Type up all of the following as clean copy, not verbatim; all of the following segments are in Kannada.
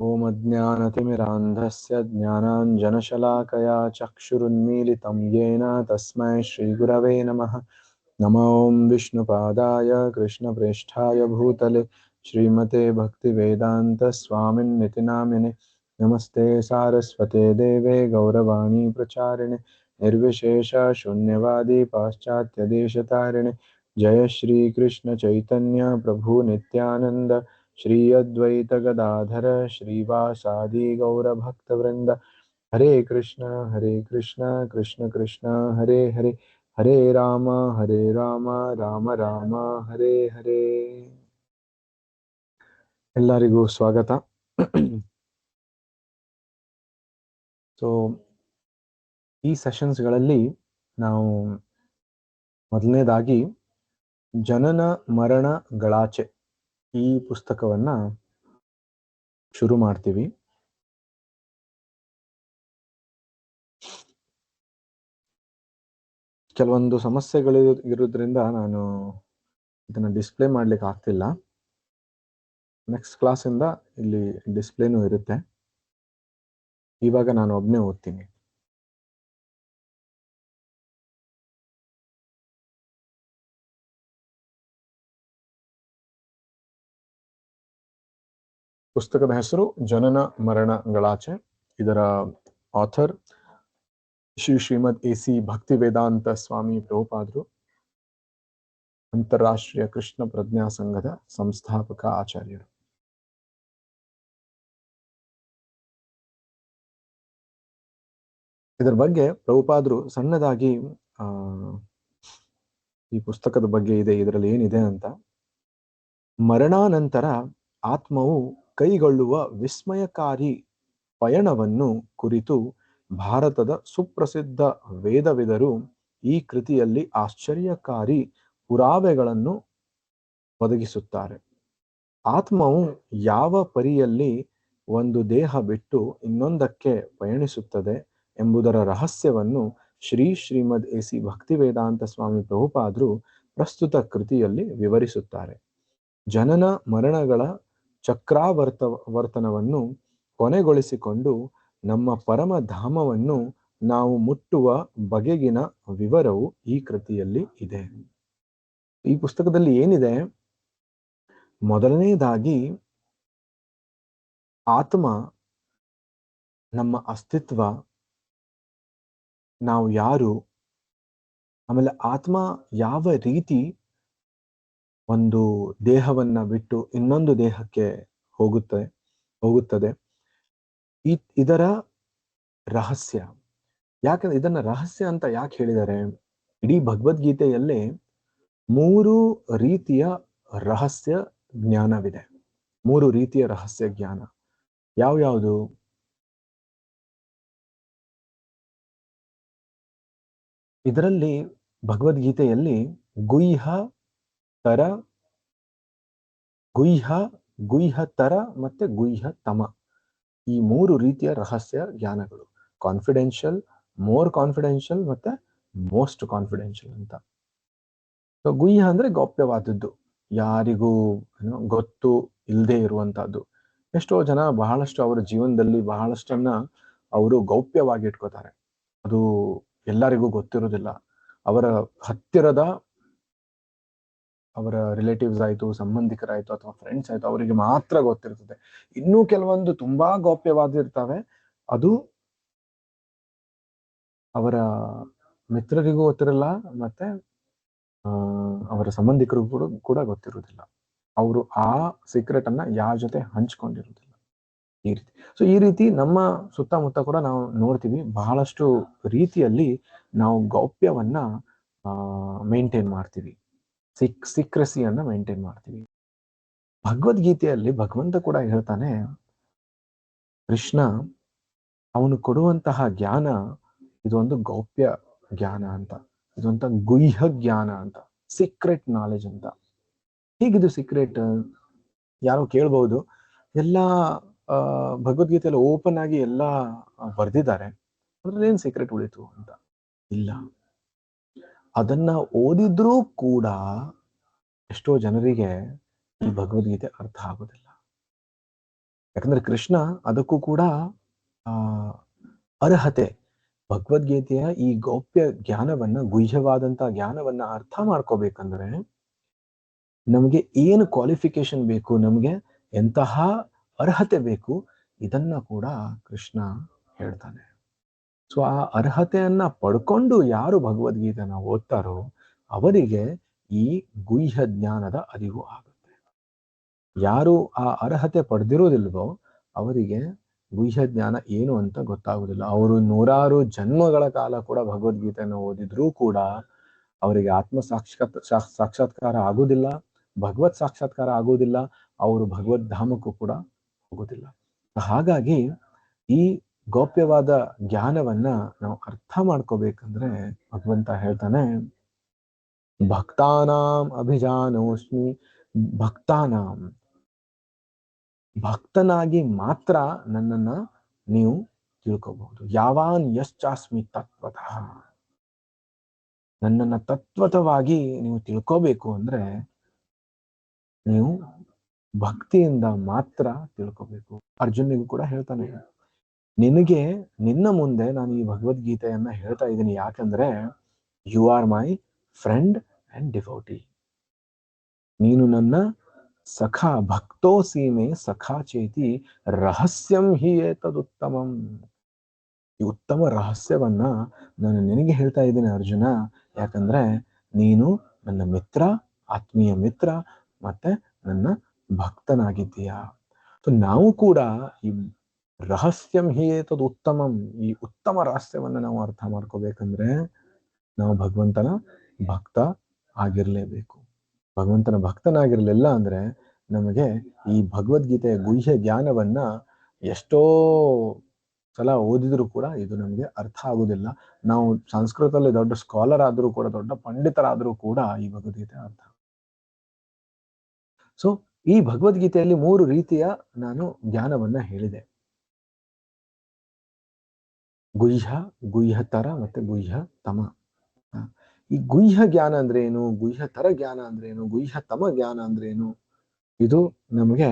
ओम अज्ञानतिमिरान्धस्य ज्ञानाञ्जनशलाकया चक्षुरुन्मीलितं येन तस्मै श्रीगुरवे नमः। नमो विष्णुपादाय कृष्णप्रेष्ठाय भूतले श्रीमते भक्तिवेदान्तस्वामिन्निति नामिने। नमस्ते सारस्वते देवे गौरवाणी प्रचारिणे निर्विशेष शून्यवादी पाश्चात्यदेशतारिणे। जय श्री कृष्ण चैतन्य प्रभु नित्यानंद श्री अद्वैत गदाधर श्रीवासादि गौरभक्तवृंद। हरे कृष्ण कृष्ण कृष्ण हरे हरे हरे राम राम राम हरे हरे। ಎಲ್ಲರಿಗೂ ಸ್ವಾಗತ. ಸೊ ಈ ಸೆಷನ್ಸ್ಗಳಲ್ಲಿ ನಾವು ಮೊದಲನೇದಾಗಿ ಜನನ ಮರಣಗಳಾಚೆ ಈ ಪುಸ್ತಕವನ್ನ ಶುರು ಮಾಡ್ತೀವಿ. ಕೆಲವೊಂದು ಸಮಸ್ಯೆಗಳು ಇರೋದ್ರಿಂದ ನಾನು ಇದನ್ನ ಡಿಸ್ಪ್ಲೇ ಮಾಡ್ಲಿಕ್ಕೆ ಆಗ್ತಿಲ್ಲ. ನೆಕ್ಸ್ಟ್ ಕ್ಲಾಸಿಂದ ಇಲ್ಲಿ ಡಿಸ್ಪ್ಲೇನೂ ಇರುತ್ತೆ. ಇವಾಗ ನಾನು ಒಬ್ಬನೇ ಓದ್ತೀನಿ. ಪುಸ್ತಕದ ಹೆಸರು ಜನನ ಮರಣಗಳಾಚೆ. ಇದರ ಆಥರ್ ಶ್ರೀಮದ್ ಎ.ಸಿ. ಭಕ್ತಿವೇದಾಂತ ಸ್ವಾಮಿ ಪ್ರಭುಪಾದರು, ಅಂತಾರಾಷ್ಟ್ರೀಯ ಕೃಷ್ಣ ಪ್ರಜ್ಞಾ ಸಂಘದ ಸಂಸ್ಥಾಪಕ ಆಚಾರ್ಯರು. ಇದರ ಬಗ್ಗೆ ಪ್ರಭುಪಾದರು ಸಣ್ಣದಾಗಿ ಈ ಪುಸ್ತಕದ ಬಗ್ಗೆ ಇದೆ, ಇದರಲ್ಲಿ ಏನಿದೆ ಅಂತ. ಮರಣಾನಂತರ ಆತ್ಮವು ಕೈಗೊಳ್ಳುವ ವಿಸ್ಮಯಕಾರಿ ಪಯಣವನ್ನು ಕುರಿತು ಭಾರತದ ಸುಪ್ರಸಿದ್ಧ ವೇದವಿದರು ಈ ಕೃತಿಯಲ್ಲಿ ಆಶ್ಚರ್ಯಕಾರಿ ಪುರಾವೆಗಳನ್ನು ಒದಗಿಸುತ್ತಾರೆ. ಆತ್ಮವು ಯಾವ ಪರಿಯಲ್ಲಿ ಒಂದು ದೇಹ ಬಿಟ್ಟು ಇನ್ನೊಂದಕ್ಕೆ ಪಯಣಿಸುತ್ತದೆ ಎಂಬುದರ ರಹಸ್ಯವನ್ನು ಶ್ರೀಮದ್ ಎ.ಸಿ. ಭಕ್ತಿವೇದಾಂತ ಸ್ವಾಮಿ ಪ್ರಭುಪಾದರು ಪ್ರಸ್ತುತ ಕೃತಿಯಲ್ಲಿ ವಿವರಿಸುತ್ತಾರೆ. ಜನನ ಮರಣಗಳ ಚಕ್ರಾವರ್ತನವನ್ನು ಕೊನೆಗೊಳಿಸಿಕೊಂಡು ನಮ್ಮ ಪರಮಧಾಮವನ್ನು ನಾವು ಮುಟ್ಟುವ ಬಗೆಗಿನ ವಿವರವು ಈ ಕೃತಿಯಲ್ಲಿ ಇದೆ. ಈ ಪುಸ್ತಕದಲ್ಲಿ ಏನಿದೆ, ಮೊದಲನೇದಾಗಿ ಆತ್ಮ, ನಮ್ಮ ಅಸ್ತಿತ್ವ, ನಾವು ಯಾರು, ಆಮೇಲೆ ಆತ್ಮ ಯಾವ ರೀತಿ ಒಂದು ದೇಹವನ್ನ ಬಿಟ್ಟು ಇನ್ನೊಂದು ದೇಹಕ್ಕೆ ಹೋಗುತ್ತದೆ, ಇದರ ರಹಸ್ಯ. ಯಾಕಂದ್ರೆ ಇದನ್ನ ರಹಸ್ಯ ಅಂತ ಯಾಕೆ ಹೇಳಿದ್ದಾರೆ? ಇಡೀ ಭಗವದ್ಗೀತೆಯಲ್ಲೇ 3 ರೀತಿಯ ರಹಸ್ಯ ಜ್ಞಾನವಿದೆ. 3 ರೀತಿಯ ರಹಸ್ಯ ಜ್ಞಾನ ಯಾವ್ಯಾವುದು? ಇದರಲ್ಲಿ ಭಗವದ್ಗೀತೆಯಲ್ಲಿ ಗುಹ್ಯತರ ಮತ್ತೆ ಗುಹ್ಯತಮ, ಈ 3 ರೀತಿಯ ರಹಸ್ಯ ಜ್ಞಾನಗಳು. ಕಾನ್ಫಿಡೆನ್ಷಿಯಲ್, ಮೋರ್ ಕಾನ್ಫಿಡೆನ್ಷಿಯಲ್ ಮತ್ತೆ ಮೋಸ್ಟ್ ಕಾನ್ಫಿಡೆನ್ಷಿಯಲ್ ಅಂತ. ಗುಹ್ಯ ಅಂದ್ರೆ ಗೌಪ್ಯವಾದದ್ದು, ಯಾರಿಗೂ ಗೊತ್ತು ಇಲ್ಲದೆ ಇರುವಂತಹದ್ದು. ಎಷ್ಟೋ ಜನ ಬಹಳಷ್ಟು ಅವರ ಜೀವನದಲ್ಲಿ ಬಹಳಷ್ಟನ್ನ ಅವರು ಗೌಪ್ಯವಾಗಿ ಇಟ್ಕೋತಾರೆ. ಅದು ಎಲ್ಲರಿಗೂ ಗೊತ್ತಿರೋದಿಲ್ಲ. ಅವರ ಹತ್ತಿರದ ಅವರ ರಿಲೇಟಿವ್ಸ್ ಆಯ್ತು, ಸಂಬಂಧಿಕರಾಯ್ತು ಅಥವಾ ಫ್ರೆಂಡ್ಸ್ ಆಯ್ತು, ಅವರಿಗೆ ಮಾತ್ರ ಗೊತ್ತಿರ್ತದೆ. ಇನ್ನೂ ಕೆಲವೊಂದು ತುಂಬಾ ಗೌಪ್ಯವಾಗಿರ್ತವೆ, ಅದು ಅವರ ಮಿತ್ರರಿಗೂ ಗೊತ್ತಿರಲ್ಲ ಮತ್ತೆ ಅವರ ಸಂಬಂಧಿಕರಿಗೂ ಕೂಡ ಗೊತ್ತಿರುವುದಿಲ್ಲ. ಅವರು ಆ ಸೀಕ್ರೆಟ್ ಅನ್ನ ಯಾರ ಜೊತೆ ಹಂಚ್ಕೊಂಡಿರುವುದಿಲ್ಲ. ಈ ರೀತಿ. ಸೊ ಈ ರೀತಿ ನಮ್ಮ ಸುತ್ತಮುತ್ತ ಕೂಡ ನಾವು ನೋಡ್ತೀವಿ. ಬಹಳಷ್ಟು ರೀತಿಯಲ್ಲಿ ನಾವು ಗೌಪ್ಯವನ್ನ ಮೇಂಟೈನ್ ಮಾಡ್ತೀವಿ, ಸೀಕ್ರೆಸಿಯನ್ನ ಮೇಂಟೈನ್ ಮಾಡ್ತೀವಿ. ಭಗವದ್ಗೀತೆಯಲ್ಲಿ ಭಗವಂತ ಕೂಡ ಹೇಳ್ತಾನೆ, ಕೃಷ್ಣ ಅವನು ಕೊಡುವಂತಹ ಜ್ಞಾನ ಇದೊಂದು ಗೌಪ್ಯ ಜ್ಞಾನ ಅಂತ, ಇದೊಂದು ಗುಹ್ಯ ಜ್ಞಾನ ಅಂತ, ಸೀಕ್ರೆಟ್ ನಾಲೆಜ್ ಅಂತ. ಹೀಗಿದು ಸೀಕ್ರೆಟ್? ಯಾರೋ ಕೇಳ್ಬಹುದು, ಎಲ್ಲಾ ಭಗವದ್ಗೀತೆಯಲ್ಲಿ ಓಪನ್ ಆಗಿ ಎಲ್ಲ ಬರ್ದಿದ್ದಾರೆ, ಅದ್ರಲ್ಲಿ ಏನ್ ಸೀಕ್ರೆಟ್ ಉಳಿತು ಅಂತ. ಇಲ್ಲ, ಅದನ್ನ ಓದಿದ್ರೂ ಕೂಡ ಎಷ್ಟೋ ಜನರಿಗೆ ಈ ಭಗವದ್ಗೀತೆ ಅರ್ಥ ಆಗೋದಿಲ್ಲ. ಯಾಕಂದ್ರೆ ಕೃಷ್ಣ ಅದಕ್ಕೂ ಕೂಡ ಆ ಅರ್ಹತೆ. ಭಗವದ್ಗೀತೆಯ ಈ ಗೌಪ್ಯ ಜ್ಞಾನವನ್ನ, ಗುಹ್ಯವಾದಂತಹ ಜ್ಞಾನವನ್ನ ಅರ್ಥ ಮಾಡ್ಕೋಬೇಕಂದ್ರೆ ನಮಗೆ ಏನು ಕ್ವಾಲಿಫಿಕೇಶನ್ ಬೇಕು, ನಮಗೆ ಎಂತಹ ಅರ್ಹತೆ ಬೇಕು, ಇದನ್ನ ಕೂಡ ಕೃಷ್ಣ ಹೇಳ್ತಾನೆ. ಸೊ ಆ ಅರ್ಹತೆಯನ್ನ ಪಡ್ಕೊಂಡು ಯಾರು ಭಗವದ್ಗೀತೆನ ಓದ್ತಾರೋ ಅವರಿಗೆ ಈ ಗುಹ್ಯ ಜ್ಞಾನದ ಅರಿವು ಆಗುತ್ತೆ. ಯಾರು ಆ ಅರ್ಹತೆ ಪಡೆದಿರೋದಿಲ್ವೋ ಅವರಿಗೆ ಗುಹ್ಯ ಜ್ಞಾನ ಏನು ಅಂತ ಗೊತ್ತಾಗುದಿಲ್ಲ. ಅವರು ನೂರಾರು ಜನ್ಮಗಳ ಕಾಲ ಕೂಡ ಭಗವದ್ಗೀತೆಯನ್ನು ಓದಿದ್ರೂ ಕೂಡ ಅವರಿಗೆ ಸಾಕ್ಷಾತ್ಕಾರ ಆಗುವುದಿಲ್ಲ, ಭಗವತ್ ಸಾಕ್ಷಾತ್ಕಾರ ಆಗುವುದಿಲ್ಲ, ಅವರು ಭಗವದ್ ಧಾಮಕ್ಕೂ ಕೂಡ ಹೋಗುವುದಿಲ್ಲ. ಹಾಗಾಗಿ ಈ ಗೌಪ್ಯವಾದ ಜ್ಞಾನವನ್ನ ನಾವು ಅರ್ಥ ಮಾಡ್ಕೋಬೇಕಂದ್ರೆ ಭಗವಂತ ಹೇಳ್ತಾನೆ, ಭಕ್ತಾನಾಂ ಅಭಿಜಾನೋಸ್ಮಿ, ಭಕ್ತಾನಾಂ, ಭಕ್ತನಾಗಿ ಮಾತ್ರ ನನ್ನನ್ನ ನೀವು ತಿಳ್ಕೋಬಹುದು. ಯಾವಾನ್ ಯಶ್ಚಾಸ್ಮಿ ತತ್ವತಃ, ನನ್ನನ್ನ ತತ್ವತವಾಗಿ ನೀವು ತಿಳ್ಕೋಬೇಕು ಅಂದ್ರೆ ನೀವು ಭಕ್ತಿಯಿಂದ ಮಾತ್ರ ತಿಳ್ಕೋಬೇಕು. ಅರ್ಜುನಿಗೂ ಕೂಡ ಹೇಳ್ತಾನೆ, ನಿನಗೆ ನಿನ್ನ ಮುಂದೆ ನಾನು ಈ ಭಗವದ್ಗೀತೆಯನ್ನ ಹೇಳ್ತಾ ಇದ್ದೀನಿ, ಯಾಕಂದ್ರೆ you are my friend and devotee. ನೀನು ನನ್ನ ಸಖಾ, ಭಕ್ತೋ ಸೀಮೆ ಸಖಾ ಚೇತಿ ರಹಸ್ಯಂ ಹಿ ಏತದುತ್ತಮಂ. ಈ ಉತ್ತಮ ರಹಸ್ಯವನ್ನ ನಾನು ನಿನಗೆ ಹೇಳ್ತಾ ಇದ್ದೀನಿ ಅರ್ಜುನ, ಯಾಕಂದ್ರೆ ನೀನು ನನ್ನ ಮಿತ್ರ, ಆತ್ಮೀಯ ಮಿತ್ರ, ಮತ್ತೆ ನನ್ನ ಭಕ್ತನಾಗಿದ್ದೀಯಾ. ನಾವು ಕೂಡ ಈ ರಹಸ್ಯಂ ಹಿ ಏತದ್ ಉತ್ತಮಂ, ಈ ಉತ್ತಮ ರಹಸ್ಯವನ್ನ ನಾವು ಅರ್ಥ ಮಾಡ್ಕೋಬೇಕಂದ್ರೆ ನಾವು ಭಗವಂತನ ಭಕ್ತ ಆಗಿರ್ಲೇಬೇಕು. ಭಗವಂತನ ಭಕ್ತನಾಗಿರ್ಲಿಲ್ಲ ಅಂದ್ರೆ ನಮಗೆ ಈ ಭಗವದ್ಗೀತೆಯ ಗುಹ್ಯ ಜ್ಞಾನವನ್ನ ಎಷ್ಟೋ ಸಲ ಓದಿದ್ರು ಕೂಡ ಇದು ನಮಗೆ ಅರ್ಥ ಆಗುದಿಲ್ಲ. ನಾವು ಸಂಸ್ಕೃತದಲ್ಲಿ ದೊಡ್ಡ ಸ್ಕಾಲರ್ ಆದ್ರೂ ಕೂಡ, ದೊಡ್ಡ ಪಂಡಿತರಾದ್ರೂ ಕೂಡ ಈ ಭಗವದ್ಗೀತೆ ಅರ್ಥ. ಸೊ ಈ ಭಗವದ್ಗೀತೆಯಲ್ಲಿ 3 ರೀತಿಯ ನಾನು ಜ್ಞಾನವನ್ನ ಹೇಳಿದೆ. ಗುಹ್ಯ, ಗುಹ್ಯತರ ಮತ್ತೆ ಗುಹ್ಯತಮ. ಈ ಗುಹ್ಯ ಜ್ಞಾನ ಅಂದ್ರೆ ಏನು, ಗುಹ್ಯತರ ಜ್ಞಾನ ಅಂದ್ರೆ ಏನು, ಗುಹ್ಯತಮ ಜ್ಞಾನ ಅಂದ್ರೆ ಏನು, ಇದು ನಮಗೆ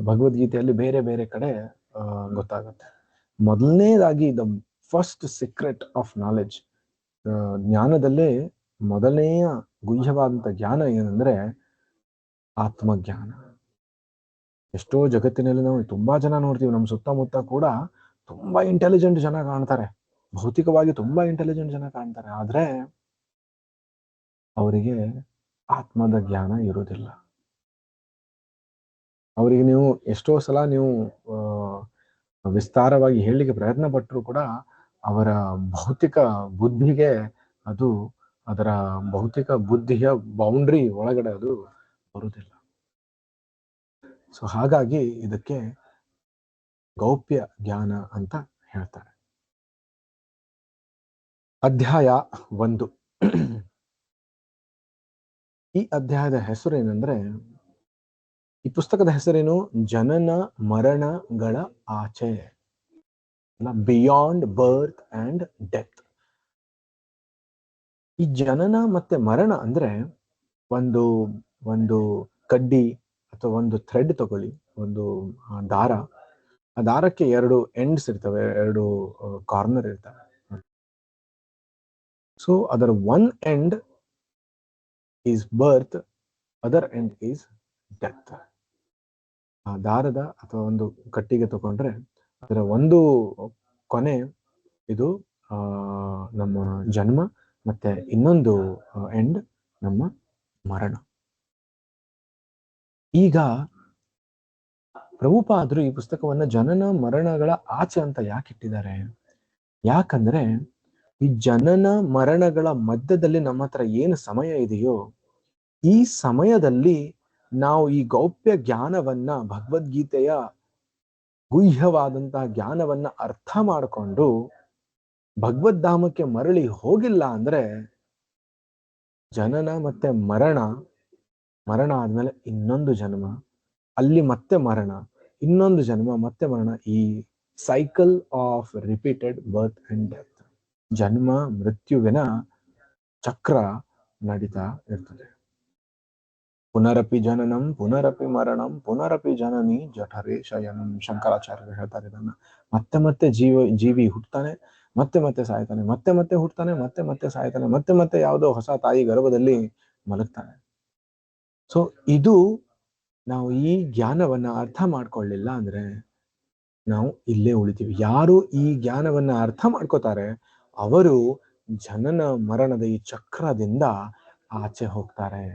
ಭಗವದ್ಗೀತೆಯಲ್ಲಿ ಬೇರೆ ಬೇರೆ ಕಡೆ ಗೊತ್ತಾಗುತ್ತೆ. ಮೊದಲನೇದಾಗಿ the first secret of knowledge, ಜ್ಞಾನದಲ್ಲೇ ಮೊದಲನೆಯ ಗುಹ್ಯವಾದಂತ ಜ್ಞಾನ ಏನಂದ್ರೆ ಆತ್ಮಜ್ಞಾನ. ಎಷ್ಟೋ ಜಗತ್ತಿನಲ್ಲಿ ನಾವು ತುಂಬಾ ಜನ ನೋಡ್ತೀವಿ, ನಮ್ಮ ಸುತ್ತಮುತ್ತ ಕೂಡ ತುಂಬಾ ಇಂಟೆಲಿಜೆಂಟ್ ಜನ ಕಾಣ್ತಾರೆ, ಭೌತಿಕವಾಗಿ ತುಂಬಾ ಇಂಟೆಲಿಜೆಂಟ್ ಜನ ಕಾಣ್ತಾರೆ, ಆದ್ರೆ ಅವರಿಗೆ ಆತ್ಮದ ಜ್ಞಾನ ಇರುವುದಿಲ್ಲ. ಅವರಿಗೆ ನೀವು ಎಷ್ಟೋ ಸಲ ನೀವು ವಿಸ್ತಾರವಾಗಿ ಹೇಳಲಿಕ್ಕೆ ಪ್ರಯತ್ನ ಪಟ್ಟರು ಕೂಡ ಅವರ ಭೌತಿಕ ಬುದ್ಧಿಗೆ ಅದು, ಅದರ ಭೌತಿಕ ಬುದ್ಧಿಯ ಬೌಂಡ್ರಿ ಒಳಗಡೆ ಅದು ಬರುವುದಿಲ್ಲ. ಸೊ ಹಾಗಾಗಿ ಇದಕ್ಕೆ ಗೌಪ್ಯ ಜ್ಞಾನ ಅಂತ ಹೇಳ್ತಾರೆ. ಅಧ್ಯಾಯ 1. ಈ ಅಧ್ಯಾಯದ ಹೆಸರೇನೆಂದ್ರೆ, ಈ ಪುಸ್ತಕದ ಹೆಸರೇನು, ಜನನ ಮರಣಗಳ ಆಚೆ, ಬಿಯಾಂಡ್ ಬರ್ತ್ ಅಂಡ್ ಡೆತ್. ಈ ಜನನ ಮತ್ತೆ ಮರಣ ಅಂದ್ರೆ ಒಂದು ಒಂದು ಕಡ್ಡಿ ಅಥವಾ ಒಂದು ಥ್ರೆಡ್ ತಗೊಳ್ಳಿ, ಒಂದು ದಾರ, ಆ ದಾರಕ್ಕೆ 2 ಎಂಡ್ಸ್ ಇರ್ತವೆ, 2 ಕಾರ್ನರ್ ಇರ್ತವೆ. ಸೊ ಅದರ one end is birth, other end is death. ಆ ದಾರದ ಅಥವಾ ಒಂದು ಕಟ್ಟಿಗೆ ತಗೊಂಡ್ರೆ ಅದರ ಒಂದು ಕೊನೆ ಇದು ನಮ್ಮ ಜನ್ಮ, ಮತ್ತೆ ಇನ್ನೊಂದು ಎಂಡ್ ನಮ್ಮ ಮರಣ. ಈಗ ಪ್ರಭುಪಾದರು ಈ ಪುಸ್ತಕವನ್ನ ಜನನ ಮರಣಗಳ ಆಚೆ ಅಂತ ಯಾಕೆ ಇಟ್ಟಿದ್ದಾರೆ? ಯಾಕಂದ್ರೆ ಈ ಜನನ ಮರಣಗಳ ಮಧ್ಯದಲ್ಲಿ ನಮ್ಮ ಹತ್ರ ಏನು ಸಮಯ ಇದೆಯೋ, ಈ ಸಮಯದಲ್ಲಿ ನಾವು ಈ ಗೌಪ್ಯ ಜ್ಞಾನವನ್ನ, ಭಗವದ್ಗೀತೆಯ ಗುಹ್ಯವಾದಂತಹ ಜ್ಞಾನವನ್ನ ಅರ್ಥ ಮಾಡಿಕೊಂಡು ಭಗವದ್ಧಾಮಕ್ಕೆ ಮರಳಿ ಹೋಗಿಲ್ಲ ಅಂದ್ರೆ ಜನನ ಮತ್ತೆ ಮರಣ, ಮರಣ ಆದ್ಮೇಲೆ ಇನ್ನೊಂದು ಜನ್ಮ, ಅಲ್ಲಿ ಮತ್ತೆ ಮರಣ, ಇನ್ನೊಂದು ಜನ್ಮ, ಮತ್ತೆ ಮರಣ, ಈ cycle of repeated birth and death, ಜನ್ಮ ಮೃತ್ಯುವಿನ ಚಕ್ರ ನಡೀತಾ ಇರ್ತದೆ. ಪುನರಪಿ ಜನನಂ ಪುನರಪಿ ಮರಣಂ ಪುನರಪಿ ಜನನಿ ಜಠರೇ ಶಯನಂ. ಶಂಕರಾಚಾರ್ಯರು ಹೇಳ್ತಾರೆ ಇದನ್ನ. ಮತ್ತೆ ಮತ್ತೆ ಜೀವಿ ಹುಟ್ಟತಾನೆ, ಮತ್ತೆ ಮತ್ತೆ ಸಾಯ್ತಾನೆ, ಮತ್ತೆ ಮತ್ತೆ ಹುಟ್ಟತಾನೆ, ಮತ್ತೆ ಮತ್ತೆ ಸಾಯ್ತಾನೆ, ಮತ್ತೆ ಮತ್ತೆ ಯಾವುದೋ ಹೊಸ ತಾಯಿ ಗರ್ಭದಲ್ಲಿ ಮಲಗ್ತಾನೆ. ಸೊ ಇದು ನಾವು ಈ ಜ್ಞಾನವನ್ನ ಅರ್ಥ ಮಾಡ್ಕೊಳ್ಳಿಲ್ಲ ಅಂದ್ರೆ ನಾವು ಇಲ್ಲೇ ಉಳಿತೀವಿ. ಯಾರು ಈ ಜ್ಞಾನವನ್ನ ಅರ್ಥ ಮಾಡ್ಕೋತಾರೆ ಅವರು ಜನನ ಮರಣದ ಈ ಚಕ್ರದಿಂದ ಆಚೆ ಹೋಗ್ತಾರೆ,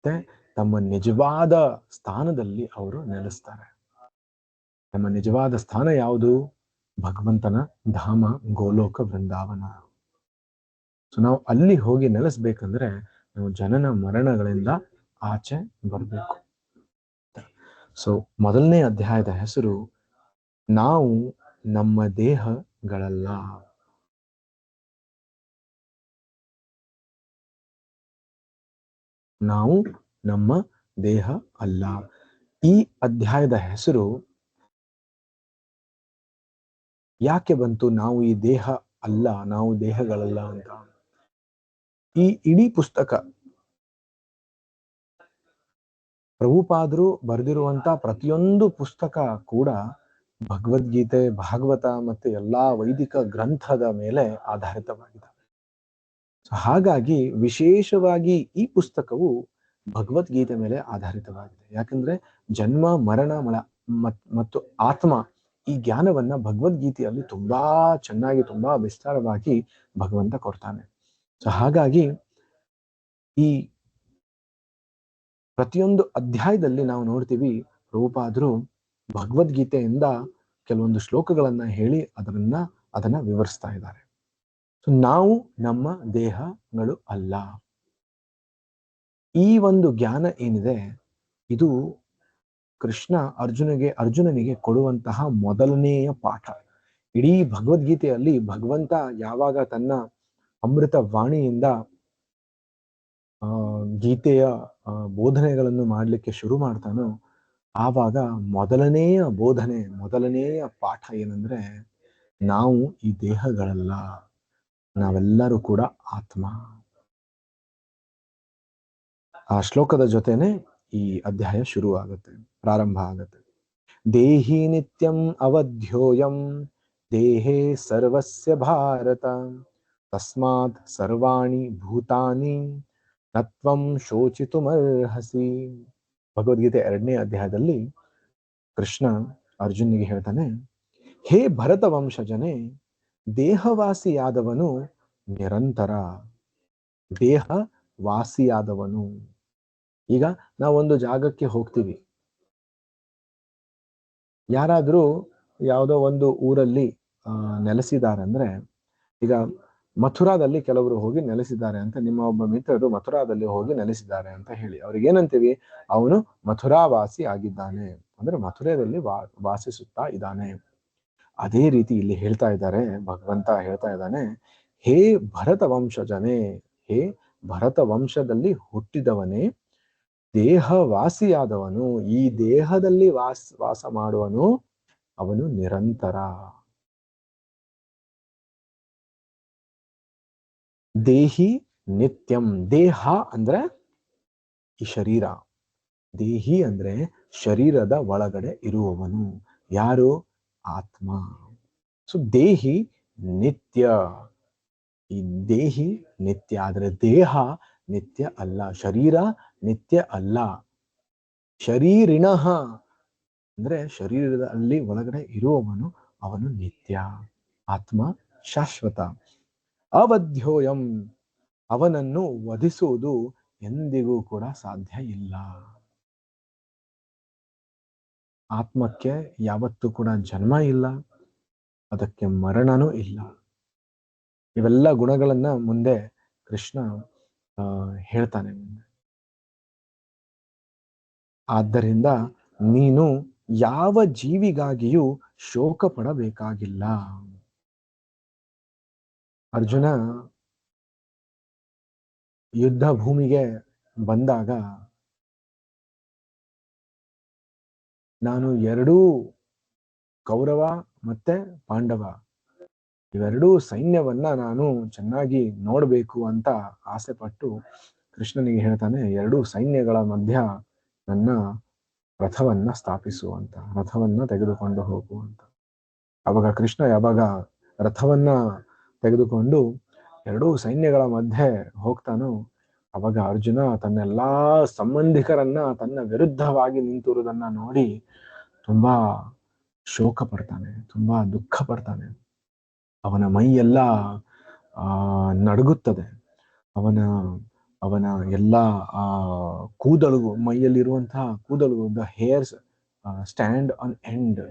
ಮತ್ತೆ ತಮ್ಮ ನಿಜವಾದ ಸ್ಥಾನದಲ್ಲಿ ಅವರು ನೆಲೆಸ್ತಾರೆ. ನಮ್ಮ ನಿಜವಾದ ಸ್ಥಾನ ಯಾವುದು? ಭಗವಂತನ ಧಾಮ, ಗೋಲೋಕ, ವೃಂದಾವನ. ಸೊ ನಾವು ಅಲ್ಲಿ ಹೋಗಿ ನೆಲೆಸ್ಬೇಕಂದ್ರೆ ನಾವು ಜನನ ಮರಣಗಳಿಂದ ಆಚೆ ಬರಬೇಕು. ಸೊ ಮೊದಲನೇ ಅಧ್ಯಾಯದ ಹೆಸರು ನಾವು ನಮ್ಮ ದೇಹಗಳಲ್ಲ. ನಾವು ನಮ್ಮ ದೇಹ ಅಲ್ಲ. ಈ ಅಧ್ಯಾಯದ ಹೆಸರು ಯಾಕೆ ಬಂತು ನಾವು ಈ ದೇಹ ಅಲ್ಲ, ನಾವು ದೇಹಗಳಲ್ಲ ಅಂತ? ಈ ಇಡೀ ಪುಸ್ತಕ ಪ್ರಭುಪಾದರು ಬರೆದಿರುವಂತ ಪ್ರತಿಯೊಂದು ಪುಸ್ತಕ ಕೂಡ ಭಗವದ್ಗೀತೆ, ಭಾಗವತ ಮತ್ತೆ ಎಲ್ಲಾ ವೈದಿಕ ಗ್ರಂಥದ ಮೇಲೆ ಆಧಾರಿತವಾಗಿದೆ. ಹಾಗಾಗಿ ವಿಶೇಷವಾಗಿ ಈ ಪುಸ್ತಕವು ಭಗವದ್ಗೀತೆ ಮೇಲೆ ಆಧಾರಿತವಾಗಿದೆ. ಯಾಕಂದ್ರೆ ಜನ್ಮ ಮರಣ ಮತ್ತು ಆತ್ಮ ಈ ಜ್ಞಾನವನ್ನ ಭಗವದ್ಗೀತೆಯಲ್ಲಿ ತುಂಬಾ ಚೆನ್ನಾಗಿ, ತುಂಬಾ ವಿಸ್ತಾರವಾಗಿ ಭಗವಂತ ಕೊಡ್ತಾನೆ. ಸೊ ಹಾಗಾಗಿ ಈ ಪ್ರತಿಯೊಂದು ಅಧ್ಯಾಯದಲ್ಲಿ ನಾವು ನೋಡ್ತೀವಿ ಪ್ರಭುಪಾದರು ಭಗವದ್ಗೀತೆಯಿಂದ ಕೆಲವೊಂದು ಶ್ಲೋಕಗಳನ್ನ ಹೇಳಿ ಅದನ್ನ ವಿವರಿಸ್ತಾ ಇದ್ದಾರೆ. ಸೊ ನಾವು ನಮ್ಮ ದೇಹಗಳು ಅಲ್ಲ. ಈ ಒಂದು ಜ್ಞಾನ ಏನಿದೆ ಇದು ಕೃಷ್ಣ ಅರ್ಜುನನಿಗೆ ಕೊಡುವಂತಹ ಮೊದಲನೆಯ ಪಾಠ. ಇಡೀ ಭಗವದ್ಗೀತೆಯಲ್ಲಿ ಭಗವಂತ ಯಾವಾಗ ತನ್ನ ಅಮೃತ ವಾಣಿಯಿಂದ ಗೀತೆಯ ಬೋಧನೆಗಳನ್ನು ಮಾಡಲಿಕ್ಕೆ ಶುರು ಮಾಡ್ತಾನೋ ಆವಾಗ ಮೊದಲನೆಯ ಬೋಧನೆ, ಮೊದಲನೆಯ ಪಾಠ ಏನಂದ್ರೆ ನಾವು ಈ ದೇಹಗಳಲ್ಲ, ನಾವೆಲ್ಲರೂ ಕೂಡ ಆತ್ಮ. ಆ ಶ್ಲೋಕದ ಜೊತೆನೆ ಈ ಅಧ್ಯಾಯ ಶುರು ಆಗುತ್ತೆ, ಪ್ರಾರಂಭ ಆಗುತ್ತೆ. ದೇಹಿ ನಿತ್ಯಂ ಅವಧ್ಯೋಯಂ ದೇಹೇ ಸರ್ವಸ್ಯ ಭಾರತ ತಸ್ಮಾತ್ ಸರ್ವಾಣಿ ಭೂತಾನಿ ನತ್ವಂ ಶೋಚಿತುಮರ್ಹಸಿ. ಭಗವದ್ಗೀತೆ 2ನೇ ಅಧ್ಯಾಯದಲ್ಲಿ ಕೃಷ್ಣ ಅರ್ಜುನಿಗೆ ಹೇಳ್ತಾನೆ, ಹೇ ಭರತ ವಂಶಜನೇ, ದೇಹವಾಸಿಯಾದವನು ನಿರಂತರ. ದೇಹವಾಸಿಯಾದವನು. ಈಗ ನಾವೊಂದು ಜಾಗಕ್ಕೆ ಹೋಗ್ತೀವಿ, ಯಾರಾದ್ರೂ ಯಾವುದೋ ಒಂದು ಊರಲ್ಲಿ ನೆಲೆಸಿದ್ದಾರೆ ಅಂದ್ರೆ, ಈಗ ಮಥುರಾದಲ್ಲಿ ಕೆಲವರು ಹೋಗಿ ನೆಲೆಸಿದ್ದಾರೆ ಅಂತ, ನಿಮ್ಮ ಒಬ್ಬ ಮಿತ್ರರು ಮಥುರಾದಲ್ಲಿ ಹೋಗಿ ನೆಲೆಸಿದ್ದಾರೆ ಅಂತ ಹೇಳಿ, ಅವ್ರಿಗೆ ಏನಂತೀವಿ? ಅವನು ಮಥುರಾವಾಸಿ ಆಗಿದ್ದಾನೆ, ಅಂದ್ರೆ ಮಥುರಾದಲ್ಲಿ ವಾಸಿಸುತ್ತಾ ಇದ್ದಾನೆ. ಅದೇ ರೀತಿ ಇಲ್ಲಿ ಹೇಳ್ತಾ ಇದ್ದಾರೆ, ಭಗವಂತ ಹೇಳ್ತಾ ಇದ್ದಾನೆ, ಹೇ ಭರತ ವಂಶಜನೇ, ಹೇ ಭರತ ವಂಶದಲ್ಲಿ ಹುಟ್ಟಿದವನೇ, ದೇಹವಾಸಿಯಾದವನು, ಈ ದೇಹದಲ್ಲಿ ವಾಸ ಮಾಡುವನು, ಅವನು ನಿರಂತರ. ದೇಹಿ ನಿತ್ಯಂ. ದೇಹ ಅಂದ್ರೆ ಈ ಶರೀರ, ದೇಹಿ ಅಂದ್ರೆ ಶರೀರದ ಒಳಗಡೆ ಇರುವವನು. ಯಾರು? ಆತ್ಮ. ಸೊ ದೇಹಿ ನಿತ್ಯ. ಈ ದೇಹಿ ನಿತ್ಯ, ಆದ್ರೆ ದೇಹ ನಿತ್ಯ ಅಲ್ಲ, ಶರೀರ ನಿತ್ಯ ಅಲ್ಲ. ಶರೀರಿಣಃ ಅಂದ್ರೆ ಶರೀರದಲ್ಲಿ ಒಳಗಡೆ ಇರುವವನು, ಅವನು ನಿತ್ಯ. ಆತ್ಮ ಶಾಶ್ವತ. ಅವಧ್ಯೋಯಂ, ಅವನನ್ನು ವಧಿಸುವುದು ಎಂದಿಗೂ ಕೂಡ ಸಾಧ್ಯ ಇಲ್ಲ. ಆತ್ಮಕ್ಕೆ ಯಾವತ್ತೂ ಕೂಡ ಜನ್ಮ ಇಲ್ಲ, ಅದಕ್ಕೆ ಮರಣನೂ ಇಲ್ಲ. ಇವೆಲ್ಲ ಗುಣಗಳನ್ನ ಮುಂದೆ ಕೃಷ್ಣ ಹೇಳ್ತಾನೆ. ಆದ್ದರಿಂದ ನೀನು ಯಾವ ಜೀವಿಗಾಗಿಯೂ ಶೋಕ ಪಡಬೇಕಾಗಿಲ್ಲ. ಅರ್ಜುನ ಯುದ್ಧ ಭೂಮಿಗೆ ಬಂದಾಗ ನಾನು ಎರಡೂ ಕೌರವ ಮತ್ತೆ ಪಾಂಡವ ಇವೆರಡೂ ಸೈನ್ಯವನ್ನ ನಾನು ಚೆನ್ನಾಗಿ ನೋಡ್ಬೇಕು ಅಂತ ಆಸೆ ಪಟ್ಟು ಕೃಷ್ಣನಿಗೆ ಹೇಳ್ತಾನೆ, ಎರಡೂ ಸೈನ್ಯಗಳ ಮಧ್ಯ ನನ್ನ ರಥವನ್ನ ಸ್ಥಾಪಿಸು ಅಂತ, ರಥವನ್ನ ತೆಗೆದುಕೊಂಡು ಹೋಗು ಅಂತ. ಅವಾಗ ಕೃಷ್ಣ ಯಾವಾಗ ರಥವನ್ನ ತೆಗೆದುಕೊಂಡು ಎರಡೂ ಸೈನ್ಯಗಳ ಮಧ್ಯೆ ಹೋಗ್ತಾನೋ, ಅವಾಗ ಅರ್ಜುನ ತನ್ನೆಲ್ಲಾ ಸಂಬಂಧಿಕರನ್ನ ತನ್ನ ವಿರುದ್ಧವಾಗಿ ನಿಂತಿರುವುದನ್ನ ನೋಡಿ ತುಂಬಾ ಶೋಕ ಪಡ್ತಾನೆ, ತುಂಬಾ ದುಃಖ ಪಡ್ತಾನೆ. ಅವನ ಮೈಯೆಲ್ಲ ನಡುಗುತ್ತದೆ. ಅವನ ಅವನ ಎಲ್ಲ ಕೂದಲು, ಮೈಯಲ್ಲಿರುವಂತಹ ಕೂದಲು, the hairs stand on end.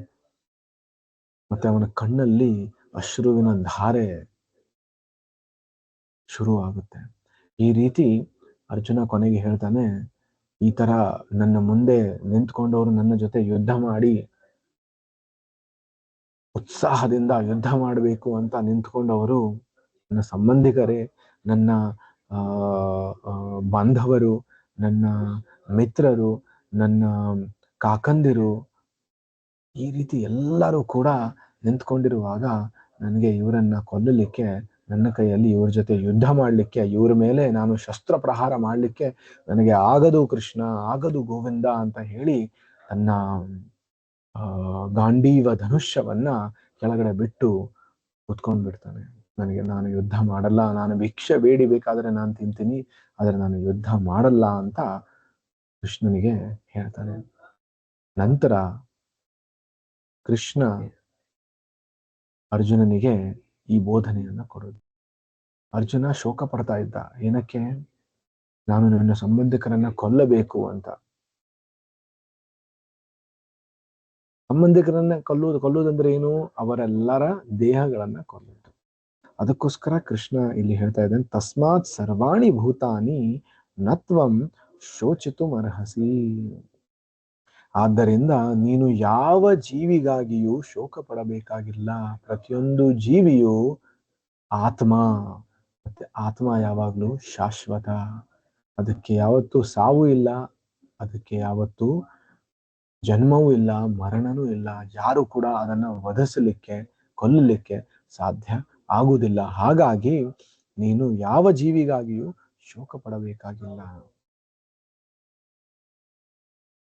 ಮತ್ತೆ ಅವನ ಕಣ್ಣಲ್ಲಿ ಅಶ್ರುವಿನ ಧಾರೆ ಶುರು ಆಗುತ್ತೆ. ಈ ರೀತಿ ಅರ್ಜುನ ಕೊನೆಗೆ ಹೇಳ್ತಾನೆ, ಈ ತರ ನನ್ನ ಮುಂದೆ ನಿಂತ್ಕೊಂಡವರು, ನನ್ನ ಜೊತೆ ಯುದ್ಧ ಮಾಡಿ ಉತ್ಸಾಹದಿಂದ ಯುದ್ಧ ಮಾಡಬೇಕು ಅಂತ ನಿಂತ್ಕೊಂಡವರು ನನ್ನ ಸಂಬಂಧಿಕರೇ, ನನ್ನ ಬಾಂಧವರು, ನನ್ನ ಮಿತ್ರರು, ನನ್ನ ಕಾಕಂದಿರು, ಈ ರೀತಿ ಎಲ್ಲರೂ ಕೂಡ ನಿಂತ್ಕೊಂಡಿರುವಾಗ ನನಗೆ ಇವರನ್ನ ಕೊಲ್ಲಲಿಕ್ಕೆ, ನನ್ನ ಕೈಯಲ್ಲಿ ಇವ್ರ ಜೊತೆ ಯುದ್ಧ ಮಾಡಲಿಕ್ಕೆ, ಇವ್ರ ಮೇಲೆ ನಾನು ಶಸ್ತ್ರ ಪ್ರಹಾರ ಮಾಡಲಿಕ್ಕೆ ನನಗೆ ಆಗದು ಕೃಷ್ಣ, ಆಗದು ಗೋವಿಂದ ಅಂತ ಹೇಳಿ ತನ್ನ ಗಾಂಡೀವ ಧನುಷ್ಯವನ್ನ ಕೆಳಗಡೆ ಬಿಟ್ಟು ಕುತ್ಕೊಂಡ್ ಬಿಡ್ತಾನೆ. ನಾನು ಯುದ್ಧ ಮಾಡಲ್ಲ, ನಾನು ಭಿಕ್ಷೆ ಬೇಡಿ ಬೇಕಾದ್ರೆ ನಾನು ತಿಂತೀನಿ, ಆದ್ರೆ ನಾನು ಯುದ್ಧ ಮಾಡಲ್ಲ ಅಂತ ಕೃಷ್ಣನಿಗೆ ಹೇಳ್ತಾನೆ. ನಂತರ ಕೃಷ್ಣ ಅರ್ಜುನನಿಗೆ ಈ ಬೋಧನೆಯನ್ನ ಕೊಡೋದು. ಅರ್ಜುನ ಶೋಕ ಪಡ್ತಾ ಇದ್ದ, ಏನಕ್ಕೆ? ನಾನು ನನ್ನ ಸಂಬಂಧಿಕರನ್ನ ಕೊಲ್ಲಬೇಕು ಅಂತ. ಸಂಬಂಧಿಕರನ್ನ ಕೊಲ್ಲುವುದಂದ್ರೆ ಏನು? ಅವರೆಲ್ಲರ ದೇಹಗಳನ್ನ ಕೊಲ್ಲುವುದು. ಅದಕ್ಕೋಸ್ಕರ ಕೃಷ್ಣ ಇಲ್ಲಿ ಹೇಳ್ತಾ ಇದ್ದಾನೆ, ತಸ್ಮಾತ್ ಸರ್ವಾಣಿ ಭೂತಾನಿ ನತ್ವಂ ಶೋಚಿತು ಅರ್ಹಸಿ. ಆದ್ದರಿಂದ ನೀನು ಯಾವ ಜೀವಿಗಾಗಿಯೂ ಶೋಕ ಪಡಬೇಕಾಗಿಲ್ಲ. ಪ್ರತಿಯೊಂದು ಜೀವಿಯು ಆತ್ಮ, ಮತ್ತೆ ಆತ್ಮ ಯಾವಾಗ್ಲೂ ಶಾಶ್ವತ. ಅದಕ್ಕೆ ಯಾವತ್ತೂ ಸಾವು ಇಲ್ಲ, ಅದಕ್ಕೆ ಯಾವತ್ತೂ ಜನ್ಮವೂ ಇಲ್ಲ, ಮರಣನೂ ಇಲ್ಲ. ಯಾರು ಕೂಡ ಅದನ್ನ ವಧಿಸಲಿಕ್ಕೆ, ಕೊಲ್ಲಲಿಕ್ಕೆ ಸಾಧ್ಯ ಆಗುವುದಿಲ್ಲ. ಹಾಗಾಗಿ ನೀನು ಯಾವ ಜೀವಿಗಾಗಿಯೂ ಶೋಕ ಪಡಬೇಕಾಗಿಲ್ಲ.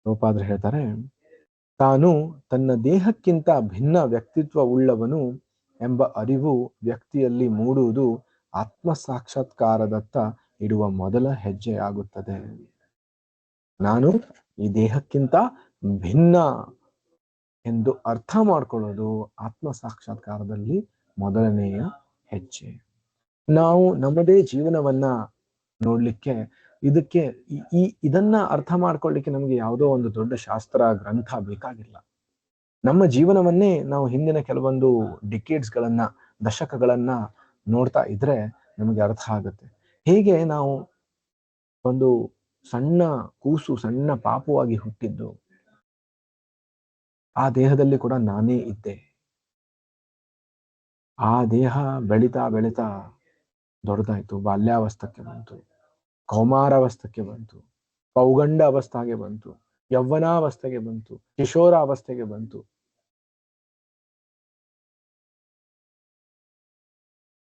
ರೂಪಾದ್ರೆ ಹೇಳ್ತಾರೆ, ತಾನು ತನ್ನ ದೇಹಕ್ಕಿಂತ ಭಿನ್ನ ವ್ಯಕ್ತಿತ್ವ ಉಳ್ಳವನು ಎಂಬ ಅರಿವು ವ್ಯಕ್ತಿಯಲ್ಲಿ ಮೂಡುವುದು ಆತ್ಮ ಸಾಕ್ಷಾತ್ಕಾರದತ್ತ ಇಡುವ ಮೊದಲ ಹೆಜ್ಜೆ ಆಗುತ್ತದೆ. ನಾನು ಈ ದೇಹಕ್ಕಿಂತ ಭಿನ್ನ ಎಂದು ಅರ್ಥ ಮಾಡ್ಕೊಳ್ಳೋದು ಆತ್ಮ ಸಾಕ್ಷಾತ್ಕಾರದಲ್ಲಿ ಮೊದಲನೆಯ ಹೆಜ್ಜೆ. ನಾವು ನಮ್ಮದೇ ಜೀವನವನ್ನ ನೋಡ್ಲಿಕ್ಕೆ, ಇದನ್ನ ಅರ್ಥ ಮಾಡ್ಕೊಳ್ಳಿಕ್ಕೆ ನಮಗೆ ಯಾವುದೋ ಒಂದು ದೊಡ್ಡ ಶಾಸ್ತ್ರ ಗ್ರಂಥ ಬೇಕಾಗಿಲ್ಲ. ನಮ್ಮ ಜೀವನವನ್ನೇ ನಾವು ಹಿಂದಿನ ಕೆಲವೊಂದು ಡಿಕೇಡ್ಸ್ಗಳನ್ನ, ದಶಕಗಳನ್ನ ನೋಡ್ತಾ ಇದ್ರೆ ನಮಗೆ ಅರ್ಥ ಆಗುತ್ತೆ. ಹೇಗೆ ನಾವು ಒಂದು ಸಣ್ಣ ಕೂಸು, ಸಣ್ಣ ಪಾಪುವಾಗಿ ಹುಟ್ಟಿದ್ದು, ಆ ದೇಹದಲ್ಲಿ ಕೂಡ ನಾನೇ ಇದ್ದೆ. ಆ ದೇಹ ಬೆಳಿತಾ ಬೆಳಿತಾ ದೊಡ್ಡದಾಯ್ತು, ಬಾಲ್ಯಾವಸ್ಥಕ್ಕೆ ಬಂತು, ಕೌಮಾರಾವಸ್ಥಕ್ಕೆ ಬಂತು, ಪೌಗಂಡ ಅವಸ್ಥೆಗೆ ಬಂತು, ಯೌವನಾವಸ್ಥೆಗೆ ಬಂತು, ಕಿಶೋರಾವಸ್ಥೆಗೆ ಬಂತು.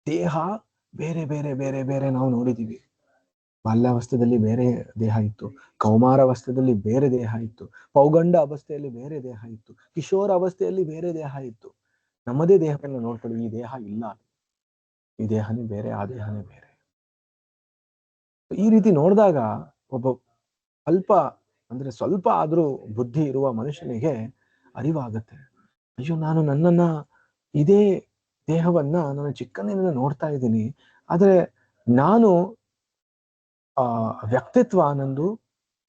ದೇಹ ಬೇರೆ ಬೇರೆ ಬೇರೆ ಬೇರೆ ನಾವು ನೋಡಿದೀವಿ. ಬಾಲ್ಯಾವಸ್ಥೆಯಲ್ಲಿ ಬೇರೆ ದೇಹ ಇತ್ತು, ಕೌಮಾರಾವಸ್ಥೆಯಲ್ಲಿ ಬೇರೆ ದೇಹ ಇತ್ತು, ಪೌಗಂಡ ಅವಸ್ಥೆಯಲ್ಲಿ ಬೇರೆ ದೇಹ ಇತ್ತು, ಕಿಶೋರ ಅವಸ್ಥೆಯಲ್ಲಿ ಬೇರೆ ದೇಹ ಇತ್ತು. ನಮ್ಮದೇ ದೇಹವನ್ನು ನೋಡ್ಕೊಳ್ಳಿ, ಈ ದೇಹ ಇಲ್ಲ, ಈ ದೇಹನೇ ಬೇರೆ, ಆ ದೇಹನೇ ಬೇರೆ. ಈ ರೀತಿ ನೋಡಿದಾಗ ಒಬ್ಬ ಸ್ವಲ್ಪ ಆದ್ರೂ ಬುದ್ಧಿ ಇರುವ ಮನುಷ್ಯನಿಗೆ ಅರಿವಾಗುತ್ತೆ, ಅಯ್ಯೋ ನಾನು ನನ್ನನ್ನ, ಇದೇ ದೇಹವನ್ನ ನಾನು ಚಿಕ್ಕಂದಿನಿಂದ ನೋಡ್ತಾ ಇದ್ದೀನಿ, ಆದ್ರೆ ನಾನು ವ್ಯಕ್ತಿತ್ವ ನಂದು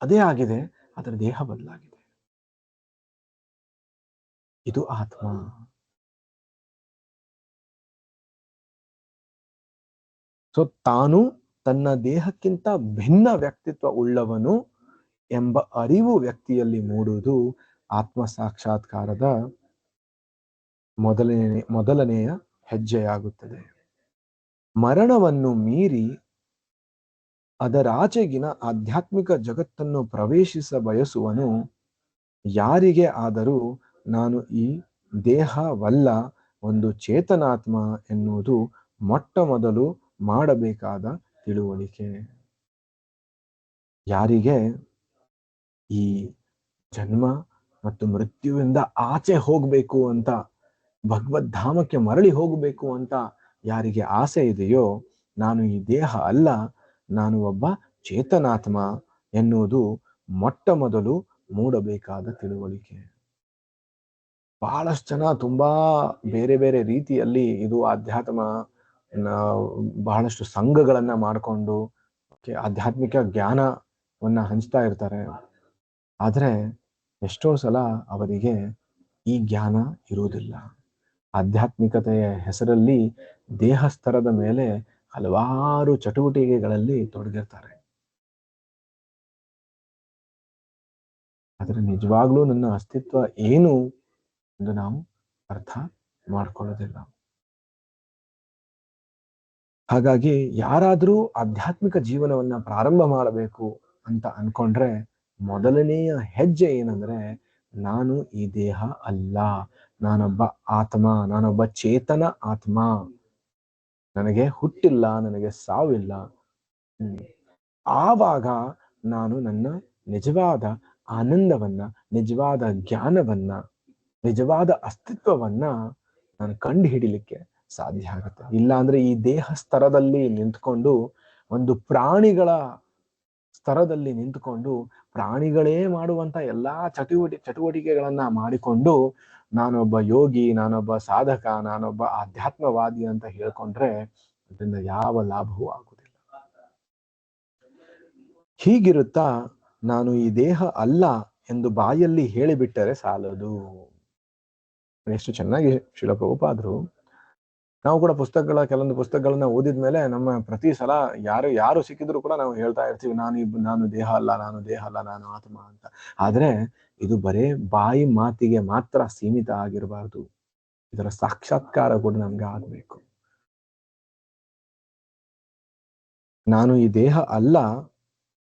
ಅದೇ ಆಗಿದೆ, ಅದರ ದೇಹ ಬದಲಾಗಿದೆ. ಇದು ಆತ್ಮ. ಸೊ ತಾನು ತನ್ನ ದೇಹಕ್ಕಿಂತ ಭಿನ್ನ ವ್ಯಕ್ತಿತ್ವ ಉಳ್ಳವನು ಎಂಬ ಅರಿವು ವ್ಯಕ್ತಿಯಲ್ಲಿ ಮೂಡುವುದು ಆತ್ಮ ಸಾಕ್ಷಾತ್ಕಾರದ ಮೊದಲನೆಯ ಹೆಜ್ಜೆಯಾಗುತ್ತದೆ. ಮರಣವನ್ನು ಮೀರಿ ಅದರಾಚೆಗಿನ ಆಧ್ಯಾತ್ಮಿಕ ಜಗತ್ತನ್ನು ಪ್ರವೇಶಿಸ ಬಯಸುವನು ಯಾರಿಗೆ ಆದರೂ ನಾನು ಈ ದೇಹವಲ್ಲ, ಒಂದು ಚೇತನಾತ್ಮ ಎನ್ನುವುದು ಮೊಟ್ಟ ಮೊದಲು ಮಾಡಬೇಕಾದ ತಿಳುವಳಿಕೆ. ಯಾರಿಗೆ ಈ ಜನ್ಮ ಮತ್ತು ಮೃತ್ಯುವಿಂದ ಆಚೆ ಹೋಗ್ಬೇಕು ಅಂತ, ಭಗವದ್ಧಾಮಕ್ಕೆ ಮರಳಿ ಹೋಗಬೇಕು ಅಂತ ಯಾರಿಗೆ ಆಸೆ ಇದೆಯೋ, ನಾನು ಈ ದೇಹ ಅಲ್ಲ, ನಾನು ಒಬ್ಬ ಚೇತನಾತ್ಮ ಎನ್ನುವುದು ಮೊಟ್ಟ ಮೊದಲು ಮೂಡಬೇಕಾದ ತಿಳುವಳಿಕೆ. ಬಹಳಷ್ಟು ಜನ ತುಂಬಾ ಬೇರೆ ಬೇರೆ ರೀತಿಯಲ್ಲಿ ಇದು ಆಧ್ಯಾತ್ಮ ಬಹಳಷ್ಟು ಸಂಘಗಳನ್ನ ಮಾಡಿಕೊಂಡು ಆಧ್ಯಾತ್ಮಿಕ ಜ್ಞಾನವನ್ನ ಹಂಚ್ತಾ ಇರ್ತಾರೆ. ಆದ್ರೆ ಎಷ್ಟೋ ಸಲ ಅವರಿಗೆ ಈ ಜ್ಞಾನ ಇರುವುದಿಲ್ಲ. ಆಧ್ಯಾತ್ಮಿಕತೆಯ ಹೆಸರಲ್ಲಿ ದೇಹ ಸ್ತರದ ಮೇಲೆ ಹಲವಾರು ಚಟುವಟಿಕೆಗಳಲ್ಲಿ ತೊಡಗಿರ್ತಾರೆ. ಆದ್ರೆ ನಿಜವಾಗ್ಲೂ ನನ್ನ ಅಸ್ತಿತ್ವ ಏನು ಎಂದು ನಾವು ಅರ್ಥ ಮಾಡ್ಕೊಳ್ಳೋದಿಲ್ಲ. ಹಾಗಾಗಿ ಯಾರಾದ್ರೂ ಆಧ್ಯಾತ್ಮಿಕ ಜೀವನವನ್ನ ಪ್ರಾರಂಭ ಮಾಡಬೇಕು ಅಂತ ಅನ್ಕೊಂಡ್ರೆ ಮೊದಲನೆಯ ಹೆಜ್ಜೆ ಏನಂದ್ರೆ, ನಾನು ಈ ದೇಹ ಅಲ್ಲ, ನಾನೊಬ್ಬ ಆತ್ಮ, ನಾನೊಬ್ಬ ಚೇತನ ಆತ್ಮ, ನನಗೆ ಹುಟ್ಟಿಲ್ಲ, ನನಗೆ ಸಾವಿಲ್ಲ. ಆವಾಗ ನಾನು ನನ್ನ ನಿಜವಾದ ಆನಂದವನ್ನ, ನಿಜವಾದ ಜ್ಞಾನವನ್ನ, ನಿಜವಾದ ಅಸ್ತಿತ್ವವನ್ನ ನಾನು ಕಂಡು ಹಿಡಿಲಿಕ್ಕೆ ಸಾಧ್ಯ ಆಗುತ್ತೆ. ಇಲ್ಲ ಅಂದ್ರೆ ಈ ದೇಹ ಸ್ತರದಲ್ಲಿ ನಿಂತ್ಕೊಂಡು, ಒಂದು ಪ್ರಾಣಿಗಳ ಸ್ತರದಲ್ಲಿ ನಿಂತ್ಕೊಂಡು, ಪ್ರಾಣಿಗಳೇ ಮಾಡುವಂತ ಎಲ್ಲಾ ಚಟುವಟಿಕೆಗಳನ್ನ ಮಾಡಿಕೊಂಡು ನಾನೊಬ್ಬ ಯೋಗಿ, ನಾನೊಬ್ಬ ಸಾಧಕ, ನಾನೊಬ್ಬ ಆಧ್ಯಾತ್ಮವಾದಿ ಅಂತ ಹೇಳ್ಕೊಂಡ್ರೆ ಅದರಿಂದ ಯಾವ ಲಾಭವೂ ಆಗುದಿಲ್ಲ. ಹೀಗಿರುತ್ತಾ ನಾನು ಈ ದೇಹ ಅಲ್ಲ ಎಂದು ಬಾಯಲ್ಲಿ ಹೇಳಿಬಿಟ್ಟರೆ ಸಾಲದು. ಎಷ್ಟು ಚೆನ್ನಾಗಿ ಶ್ರೀಲ ಪ್ರಭುಪಾದರು, ನಾವು ಕೂಡ ಕೆಲವೊಂದು ಪುಸ್ತಕಗಳನ್ನ ಓದಿದ್ಮೇಲೆ ನಮ್ಮ ಪ್ರತಿ ಸಲ ಯಾರು ಸಿಕ್ಕಿದ್ರು ಕೂಡ ನಾವು ಹೇಳ್ತಾ ಇರ್ತೀವಿ, ನಾನು ದೇಹ ಅಲ್ಲ, ನಾನು ದೇಹ ಅಲ್ಲ, ನಾನು ಆತ್ಮ ಅಂತ. ಆದ್ರೆ ಇದು ಬರೇ ಬಾಯಿ ಮಾತಿಗೆ ಮಾತ್ರ ಸೀಮಿತ ಆಗಿರಬಾರ್ದು, ಇದರ ಸಾಕ್ಷಾತ್ಕಾರ ಕೂಡ ನಮ್ಗೆ ಆಗ್ಬೇಕು. ನಾನು ಈ ದೇಹ ಅಲ್ಲ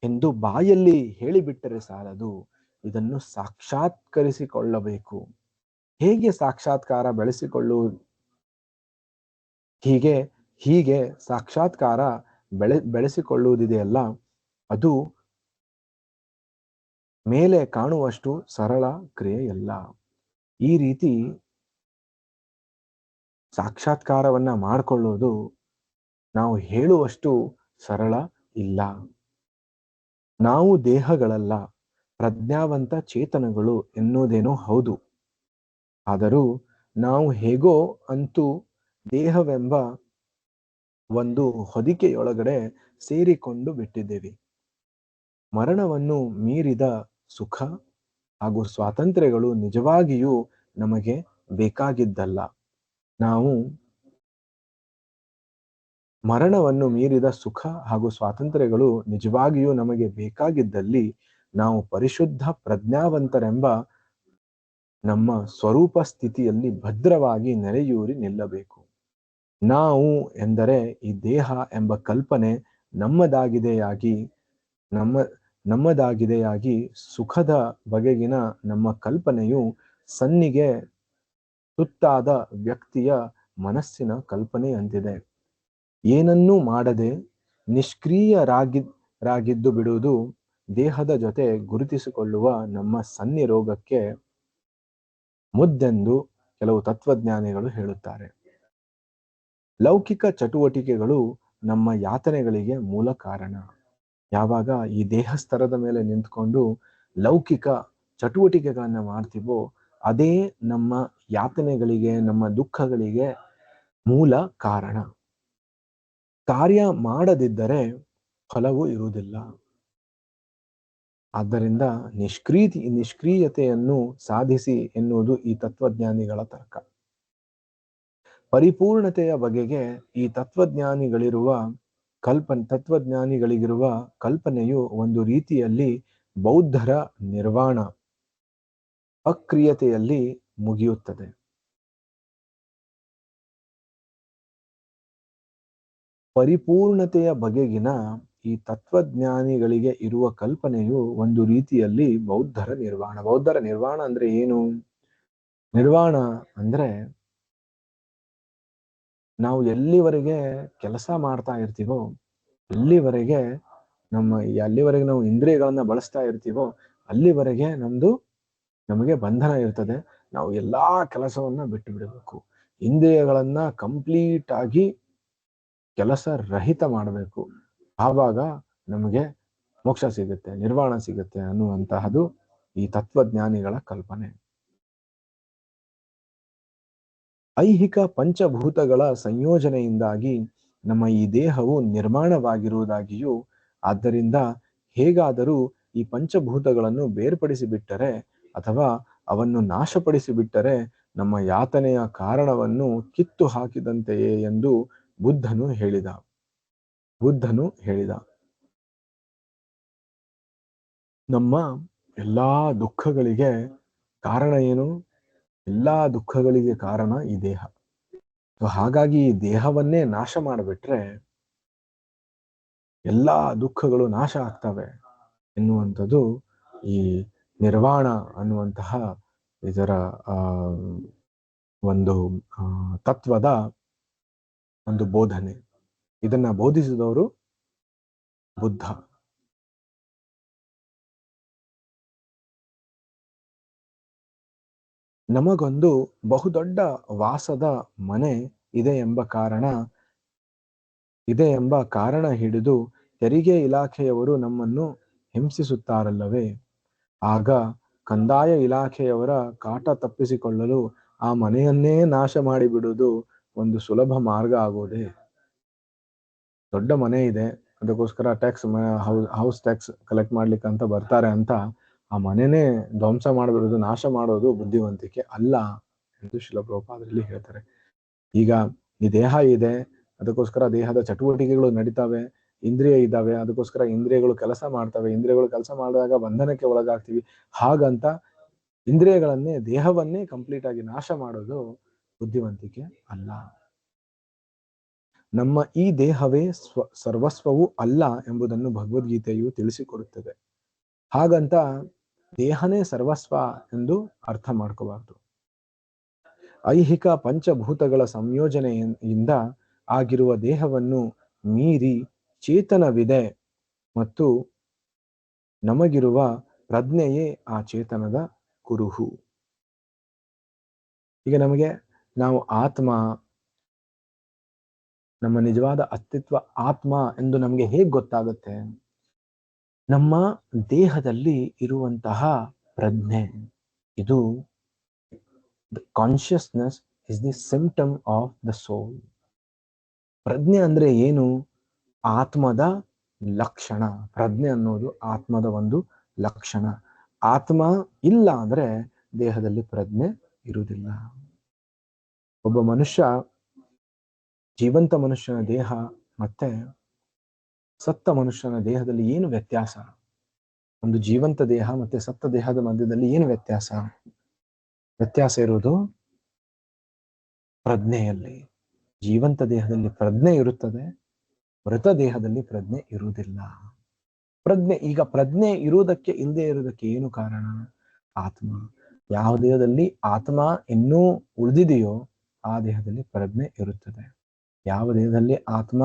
ಎಂದು ಬಾಯಲ್ಲಿ ಹೇಳಿಬಿಟ್ಟರೆ ಸಾಲದು, ಇದನ್ನು ಸಾಕ್ಷಾತ್ಕರಿಸಿಕೊಳ್ಳಬೇಕು. ಹೇಗೆ ಸಾಕ್ಷಾತ್ಕಾರ ಬೆಳೆಸಿಕೊಳ್ಳುವುದು? ಹೀಗೆ ಸಾಕ್ಷಾತ್ಕಾರ ಬೆಳೆಸಿಕೊಳ್ಳುವುದಿದೆಯಲ್ಲ, ಅದು ಮೇಲೆ ಕಾಣುವಷ್ಟು ಸರಳ ಕ್ರಿಯೆಯಲ್ಲ. ಈ ರೀತಿ ಸಾಕ್ಷಾತ್ಕಾರವನ್ನ ಮಾಡಿಕೊಳ್ಳುವುದು ನಾವು ಹೇಳುವಷ್ಟು ಸರಳ ಇಲ್ಲ. ನಾವು ದೇಹಗಳಲ್ಲ, ಪ್ರಜ್ಞಾವಂತ ಚೇತನಗಳು ಎನ್ನುವುದೇನೋ ಹೌದು. ಆದರೂ ನಾವು ಹೇಗೋ ಅಂತೂ ದೇಹವೆಂಬ ಒಂದು ಹೊದಿಕೆಯೊಳಗಡೆ ಸೇರಿಕೊಂಡು ಬಿಟ್ಟಿದ್ದೇವೆ. ಮರಣವನ್ನು ಮೀರಿದ ಸುಖ ಹಾಗೂ ಸ್ವಾತಂತ್ರ್ಯಗಳು ನಿಜವಾಗಿಯೂ ನಮಗೆ ಬೇಕಾಗಿದ್ದಲ್ಲ. ಮರಣವನ್ನು ಮೀರಿದ ಸುಖ ಹಾಗೂ ಸ್ವಾತಂತ್ರ್ಯಗಳು ನಿಜವಾಗಿಯೂ ನಮಗೆ ಬೇಕಾಗಿದ್ದಲ್ಲಿ ನಾವು ಪರಿಶುದ್ಧ ಪ್ರಜ್ಞಾವಂತರೆಂಬ ನಮ್ಮ ಸ್ವರೂಪ ಸ್ಥಿತಿಯಲ್ಲಿ ಭದ್ರವಾಗಿ ನೆಲೆಯೂರಿ ನಿಲ್ಲಬೇಕು. ನಾವು ಎಂದರೆ ಈ ದೇಹ ಎಂಬ ಕಲ್ಪನೆ ನಮ್ಮದಾಗಿದೆಯಾಗಿ ಸುಖದ ಬಗೆಗಿನ ನಮ್ಮ ಕಲ್ಪನೆಯು ಸನ್ನಿಗೆ ತುತ್ತಾದ ವ್ಯಕ್ತಿಯ ಮನಸ್ಸಿನ ಕಲ್ಪನೆಯಂತಿದೆ. ಏನನ್ನೂ ಮಾಡದೆ ನಿಷ್ಕ್ರಿಯರಾಗಿದ್ದು ಬಿಡುವುದು ದೇಹದ ಜೊತೆ ಗುರುತಿಸಿಕೊಳ್ಳುವ ನಮ್ಮ ಸನ್ನಿ ರೋಗಕ್ಕೆ ಮುದ್ದೆಂದು ಕೆಲವು ತತ್ವಜ್ಞಾನಿಗಳು ಹೇಳುತ್ತಾರೆ. ಲೌಕಿಕ ಚಟುವಟಿಕೆಗಳು ನಮ್ಮ ಯಾತನೆಗಳಿಗೆ ಮೂಲ ಕಾರಣ. ಯಾವಾಗ ಈ ದೇಹ ಸ್ತರದ ಮೇಲೆ ನಿಂತ್ಕೊಂಡು ಲೌಕಿಕ ಚಟುವಟಿಕೆಗಳನ್ನ ಮಾಡ್ತೀವೋ ಅದೇ ನಮ್ಮ ಯಾತನೆಗಳಿಗೆ, ನಮ್ಮ ದುಃಖಗಳಿಗೆ ಮೂಲ ಕಾರಣ. ಕಾರ್ಯ ಮಾಡದಿದ್ದರೆ ಫಲವೂ ಇರುವುದಿಲ್ಲ. ಆದ್ದರಿಂದ ನಿಷ್ಕ್ರಿಯತೆಯನ್ನು ಸಾಧಿಸಿ ಎನ್ನುವುದು ಈ ತತ್ವಜ್ಞಾನಿಗಳ ತರ್ಕ. ಪರಿಪೂರ್ಣತೆಯ ಬಗೆಗೆ ಈ ತತ್ವಜ್ಞಾನಿಗಳಿಗಿರುವ ಕಲ್ಪನೆಯು ಒಂದು ರೀತಿಯಲ್ಲಿ ಬೌದ್ಧರ ನಿರ್ವಾಣ ಅಕ್ರಿಯತೆಯಲ್ಲಿ ಮುಗಿಯುತ್ತದೆ. ಪರಿಪೂರ್ಣತೆಯ ಬಗೆಗಿನ ಈ ತತ್ವಜ್ಞಾನಿಗಳಿಗೆ ಇರುವ ಕಲ್ಪನೆಯು ಒಂದು ರೀತಿಯಲ್ಲಿ ಬೌದ್ಧರ ನಿರ್ವಾಣ ಅಂದ್ರೆ ಏನು? ನಿರ್ವಾಣ ಅಂದ್ರೆ ನಾವು ಎಲ್ಲಿವರೆಗೆ ಕೆಲಸ ಮಾಡ್ತಾ ಇರ್ತೀವೋ ಅಲ್ಲಿವರೆಗೆ ಅಲ್ಲಿವರೆಗೆ ನಾವು ಇಂದ್ರಿಯಗಳನ್ನ ಬಳಸ್ತಾ ಇರ್ತೀವೋ ಅಲ್ಲಿವರೆಗೆ ನಮಗೆ ಬಂಧನ ಇರ್ತದೆ. ನಾವು ಎಲ್ಲಾ ಕೆಲಸವನ್ನ ಬಿಟ್ಟು ಬಿಡಬೇಕು. ಇಂದ್ರಿಯಗಳನ್ನ ಕಂಪ್ಲೀಟ್ ಆಗಿ ಕೆಲಸ ರಹಿತ ಮಾಡಬೇಕು. ಆವಾಗ ನಮಗೆ ಮೋಕ್ಷ ಸಿಗುತ್ತೆ, ನಿರ್ವಾಣ ಸಿಗುತ್ತೆ ಅನ್ನುವಂತಹದ್ದು ಈ ತತ್ವಜ್ಞಾನಿಗಳ ಕಲ್ಪನೆ. ಐಹಿಕ ಪಂಚಭೂತಗಳ ಸಂಯೋಜನೆಯಿಂದಾಗಿ ನಮ್ಮ ಈ ದೇಹವು ನಿರ್ಮಾಣವಾಗಿರುವುದಾಗಿಯೂ, ಆದ್ದರಿಂದ ಹೇಗಾದರೂ ಈ ಪಂಚಭೂತಗಳನ್ನು ಬೇರ್ಪಡಿಸಿಬಿಟ್ಟರೆ ಅಥವಾ ಅವನ್ನು ನಾಶಪಡಿಸಿಬಿಟ್ಟರೆ ನಮ್ಮ ಯಾತನೆಯ ಕಾರಣವನ್ನು ಕಿತ್ತು ಹಾಕಿದಂತೆಯೇ ಎಂದು ಬುದ್ಧನು ಹೇಳಿದ. ನಮ್ಮ ಎಲ್ಲಾ ದುಃಖಗಳಿಗೆ ಕಾರಣ ಏನು? ಎಲ್ಲಾ ದುಃಖಗಳಿಗೆ ಕಾರಣ ಈ ದೇಹ. ಹಾಗಾಗಿ ಈ ದೇಹವನ್ನೇ ನಾಶ ಮಾಡಿಬಿಟ್ರೆ ಎಲ್ಲಾ ದುಃಖಗಳು ನಾಶ ಆಗ್ತವೆ ಎನ್ನುವಂಥದ್ದು ಈ ನಿರ್ವಾಣ ಅನ್ನುವಂತಹ ಇದರ ಒಂದು ತತ್ವದ ಒಂದು ಬೋಧನೆ. ಇದನ್ನ ಬೋಧಿಸಿದವರು ಬುದ್ಧ. ನಮಗೊಂದು ಬಹುದೊಡ್ಡ ವಾಸದ ಮನೆ ಇದೆ ಎಂಬ ಕಾರಣ ಹಿಡಿದು ತೆರಿಗೆ ಇಲಾಖೆಯವರು ನಮ್ಮನ್ನು ಹಿಂಸಿಸುತ್ತಾರಲ್ಲವೇ? ಆಗ ಕಂದಾಯ ಇಲಾಖೆಯವರ ಕಾಟ ತಪ್ಪಿಸಿಕೊಳ್ಳಲು ಆ ಮನೆಯನ್ನೇ ನಾಶ ಮಾಡಿಬಿಡುವುದು ಒಂದು ಸುಲಭ ಮಾರ್ಗ ಆಗೋದೆ. ದೊಡ್ಡ ಮನೆ ಇದೆ, ಅದಕ್ಕೋಸ್ಕರ ಹೌಸ್ ಟ್ಯಾಕ್ಸ್ ಕಲೆಕ್ಟ್ ಮಾಡ್ಲಿಕ್ಕೆ ಅಂತ ಬರ್ತಾರೆ ಅಂತ ಆ ಮನೆನೇ ಧ್ವಂಸ ಮಾಡಿಬಿಡೋದು, ನಾಶ ಮಾಡೋದು ಬುದ್ಧಿವಂತಿಕೆ ಅಲ್ಲ ಎಂದು ಶ್ರೀಲ ಪ್ರಭುಪಾದರಲ್ಲಿ ಹೇಳ್ತಾರೆ. ಈಗ ಈ ದೇಹ ಇದೆ, ಅದಕ್ಕೋಸ್ಕರ ದೇಹದ ಚಟುವಟಿಕೆಗಳು ನಡೀತಾವೆ, ಇಂದ್ರಿಯ ಇದ್ದಾವೆ, ಅದಕ್ಕೋಸ್ಕರ ಇಂದ್ರಿಯಗಳು ಕೆಲಸ ಮಾಡ್ತವೆ, ಇಂದ್ರಿಯಗಳು ಕೆಲಸ ಮಾಡಿದಾಗ ಬಂಧನಕ್ಕೆ ಒಳಗಾಗ್ತೀವಿ. ಹಾಗಂತ ಇಂದ್ರಿಯಗಳನ್ನೇ, ದೇಹವನ್ನೇ ಕಂಪ್ಲೀಟ್ ಆಗಿ ನಾಶ ಮಾಡೋದು ಬುದ್ಧಿವಂತಿಕೆ ಅಲ್ಲ. ನಮ್ಮ ಈ ದೇಹವೇ ಸರ್ವಸ್ವವೂ ಅಲ್ಲ ಎಂಬುದನ್ನು ಭಗವದ್ಗೀತೆಯು ತಿಳಿಸಿಕೊಡುತ್ತದೆ. ಹಾಗಂತ ದೇಹನೇ ಸರ್ವಸ್ವ ಎಂದು ಅರ್ಥ ಮಾಡ್ಕೋಬಾರ್ದು. ಐಹಿಕ ಪಂಚಭೂತಗಳ ಸಂಯೋಜನೆಯಿಂದ ಆಗಿರುವ ದೇಹವನ್ನು ಮೀರಿ ಚೇತನವಿದೆ ಮತ್ತು ನಮಗಿರುವ ಪ್ರಜ್ಞೆಯೇ ಆ ಚೇತನದ ಕುರುಹು. ಈಗ ನಾವು ಆತ್ಮ, ನಮ್ಮ ನಿಜವಾದ ಅಸ್ತಿತ್ವ ಆತ್ಮ ಎಂದು ನಮಗೆ ಹೇಗೆ ಗೊತ್ತಾಗುತ್ತೆ? ನಮ್ಮ ದೇಹದಲ್ಲಿ ಇರುವಂತಹ ಪ್ರಜ್ಞೆ, ಇದು consciousness is the symptom of the soul. ಪ್ರಜ್ಞೆ ಅಂದ್ರೆ ಏನು? ಆತ್ಮದ ಲಕ್ಷಣ. ಪ್ರಜ್ಞೆ ಅನ್ನೋದು ಆತ್ಮದ ಒಂದು ಲಕ್ಷಣ. ಆತ್ಮ ಇಲ್ಲ ಅಂದ್ರೆ ದೇಹದಲ್ಲಿ ಪ್ರಜ್ಞೆ ಇರುವುದಿಲ್ಲ. ಒಬ್ಬ ಮನುಷ್ಯ, ಜೀವಂತ ಮನುಷ್ಯನ ದೇಹ ಮತ್ತೆ ಸತ್ತ ಮನುಷ್ಯನ ದೇಹದಲ್ಲಿ ಏನು ವ್ಯತ್ಯಾಸ? ಒಂದು ಜೀವಂತ ದೇಹ ಮತ್ತೆ ಸತ್ತ ದೇಹದ ಮಧ್ಯದಲ್ಲಿ ಏನು ವ್ಯತ್ಯಾಸ? ವ್ಯತ್ಯಾಸ ಇರುವುದು ಪ್ರಜ್ಞೆಯಲ್ಲಿ. ಜೀವಂತ ದೇಹದಲ್ಲಿ ಪ್ರಜ್ಞೆ ಇರುತ್ತದೆ, ಮೃತ ದೇಹದಲ್ಲಿ ಪ್ರಜ್ಞೆ ಇರುವುದಿಲ್ಲ. ಈಗ ಪ್ರಜ್ಞೆ ಇರುವುದಕ್ಕೆ, ಇಲ್ಲದೆ ಇರುವುದಕ್ಕೆ ಏನು ಕಾರಣ? ಆತ್ಮ. ಯಾವ ದೇಹದಲ್ಲಿ ಆತ್ಮ ಇನ್ನೂ ಉಳಿದಿದೆಯೋ ಆ ದೇಹದಲ್ಲಿ ಪ್ರಜ್ಞೆ ಇರುತ್ತದೆ. ಯಾವ ದೇಹದಲ್ಲಿ ಆತ್ಮ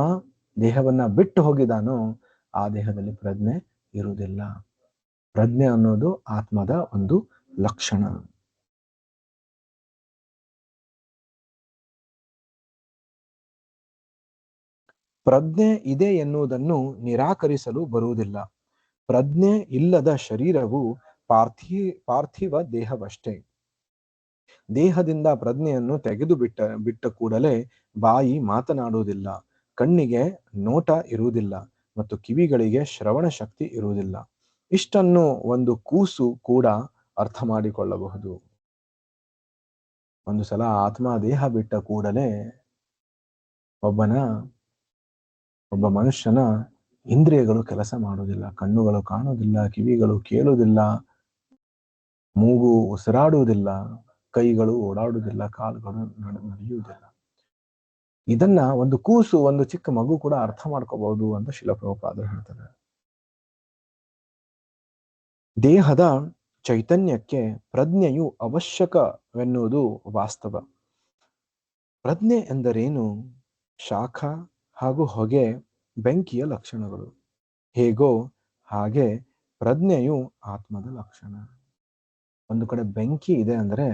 ದೇಹವನ್ನ ಬಿಟ್ಟು ಹೋಗಿದಾನೋ ಆ ದೇಹದಲ್ಲಿ ಪ್ರಜ್ಞೆ ಇರುವುದಿಲ್ಲ. ಪ್ರಜ್ಞೆ ಅನ್ನೋದು ಆತ್ಮದ ಒಂದು ಲಕ್ಷಣ. ಪ್ರಜ್ಞೆ ಇದೆ ಎನ್ನುವುದನ್ನು ನಿರಾಕರಿಸಲು ಬರುವುದಿಲ್ಲ. ಪ್ರಜ್ಞೆ ಇಲ್ಲದ ಶರೀರವು ಪಾರ್ಥಿವ ದೇಹವಷ್ಟೇ. ದೇಹದಿಂದ ಪ್ರಜ್ಞೆಯನ್ನು ತೆಗೆದು ಬಿಟ್ಟ ಕೂಡಲೇ ಬಾಯಿ ಮಾತನಾಡುವುದಿಲ್ಲ, ಕಣ್ಣಿಗೆ ನೋಟ ಇರುವುದಿಲ್ಲ ಮತ್ತು ಕಿವಿಗಳಿಗೆ ಶ್ರವಣ ಶಕ್ತಿ ಇರುವುದಿಲ್ಲ. ಇಷ್ಟನ್ನು ಒಂದು ಕೂಸು ಕೂಡ ಅರ್ಥ ಮಾಡಿಕೊಳ್ಳಬಹುದು. ಒಂದು ಸಲ ಆತ್ಮ ದೇಹ ಬಿಟ್ಟ ಕೂಡಲೇ ಒಬ್ಬ ಮನುಷ್ಯನ ಇಂದ್ರಿಯಗಳು ಕೆಲಸ ಮಾಡುವುದಿಲ್ಲ. ಕಣ್ಣುಗಳು ಕಾಣುವುದಿಲ್ಲ, ಕಿವಿಗಳು ಕೇಳುವುದಿಲ್ಲ, ಮೂಗು ಉಸಿರಾಡುವುದಿಲ್ಲ, ಕೈಗಳು ಓಡಾಡುವುದಿಲ್ಲ, ಕಾಲುಗಳು ನಡೆಯುವುದಿಲ್ಲ. ಇದನ್ನ ಒಂದು ಕೂಸು, ಒಂದು ಚಿಕ್ಕ ಮಗು ಕೂಡ ಅರ್ಥ ಮಾಡ್ಕೋಬಹುದು ಅಂತ ಶ್ರೀಲ ಪ್ರಭುಪಾದರು ಹೇಳ್ತಾರೆ. ದೇಹದ ಚೈತನ್ಯಕ್ಕೆ ಪ್ರಜ್ಞೆಯು ಅವಶ್ಯಕವೆನ್ನುವುದು ವಾಸ್ತವ. ಪ್ರಜ್ಞೆ ಎಂದರೇನು? ಶಾಖ ಹಾಗೂ ಹೊಗೆ, ಬೆಂಕಿಯ ಲಕ್ಷಣಗಳು. ಹೇಗೋ ಹಾಗೆ ಪ್ರಜ್ಞೆಯು ಆತ್ಮದ ಲಕ್ಷಣ. ಒಂದು ಕಡೆ ಬೆಂಕಿ ಇದೆ ಅಂದ್ರೆ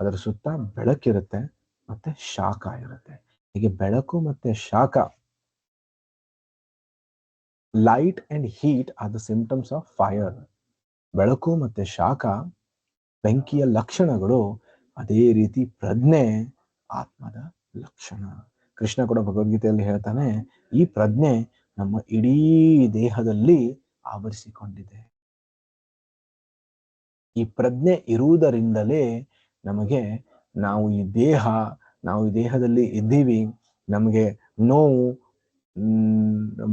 ಅದರ ಸುತ್ತ ಬೆಳಕಿರುತ್ತೆ ಮತ್ತೆ ಶಾಖ ಇರುತ್ತೆ. ಹೀಗೆ ಬೆಳಕು ಮತ್ತೆ ಶಾಖ, light and heat are the symptoms of fire. ಬೆಳಕು ಮತ್ತೆ ಶಾಖ ಬೆಂಕಿಯ ಲಕ್ಷಣಗಳು. ಅದೇ ರೀತಿ ಪ್ರಜ್ಞೆ ಆತ್ಮದ ಲಕ್ಷಣ. ಕೃಷ್ಣ ಕೂಡ ಭಗವದ್ಗೀತೆಯಲ್ಲಿ ಹೇಳ್ತಾನೆ, ಈ ಪ್ರಜ್ಞೆ ನಮ್ಮ ಇಡೀ ದೇಹದಲ್ಲಿ ಆವರಿಸಿಕೊಂಡಿದೆ. ಈ ಪ್ರಜ್ಞೆ ಇರುವುದರಿಂದಲೇ ನಮಗೆ ನಾವು ಈ ದೇಹದಲ್ಲಿ ಇದ್ದೀವಿ, ನಮಗೆ ನೋವು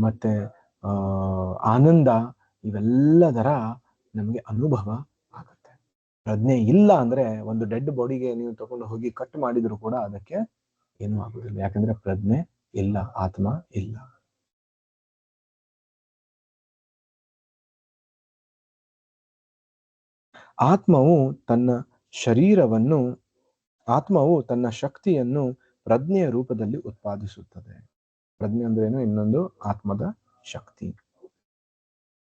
ಮತ್ತೆ ಆನಂದ ಇವೆಲ್ಲದರ ನಮಗೆ ಅನುಭವ ಆಗುತ್ತೆ. ಪ್ರಜ್ಞೆ ಇಲ್ಲ ಅಂದ್ರೆ ಒಂದು ಡೆಡ್ ಬಾಡಿಗೆ ನೀವು ತಗೊಂಡು ಹೋಗಿ ಕಟ್ ಮಾಡಿದ್ರು ಕೂಡ ಅದಕ್ಕೆ ಏನೂ ಆಗುದಿಲ್ಲ, ಯಾಕಂದ್ರೆ ಪ್ರಜ್ಞೆ ಇಲ್ಲ, ಆತ್ಮ ಇಲ್ಲ. ಆತ್ಮವು ತನ್ನ ಶಕ್ತಿಯನ್ನು ಪ್ರಜ್ಞೆಯ ರೂಪದಲ್ಲಿ ಉತ್ಪಾದಿಸುತ್ತದೆ. ಪ್ರಜ್ಞೆ ಅಂದ್ರೇನು? ಇನ್ನೊಂದು ಆತ್ಮದ ಶಕ್ತಿ.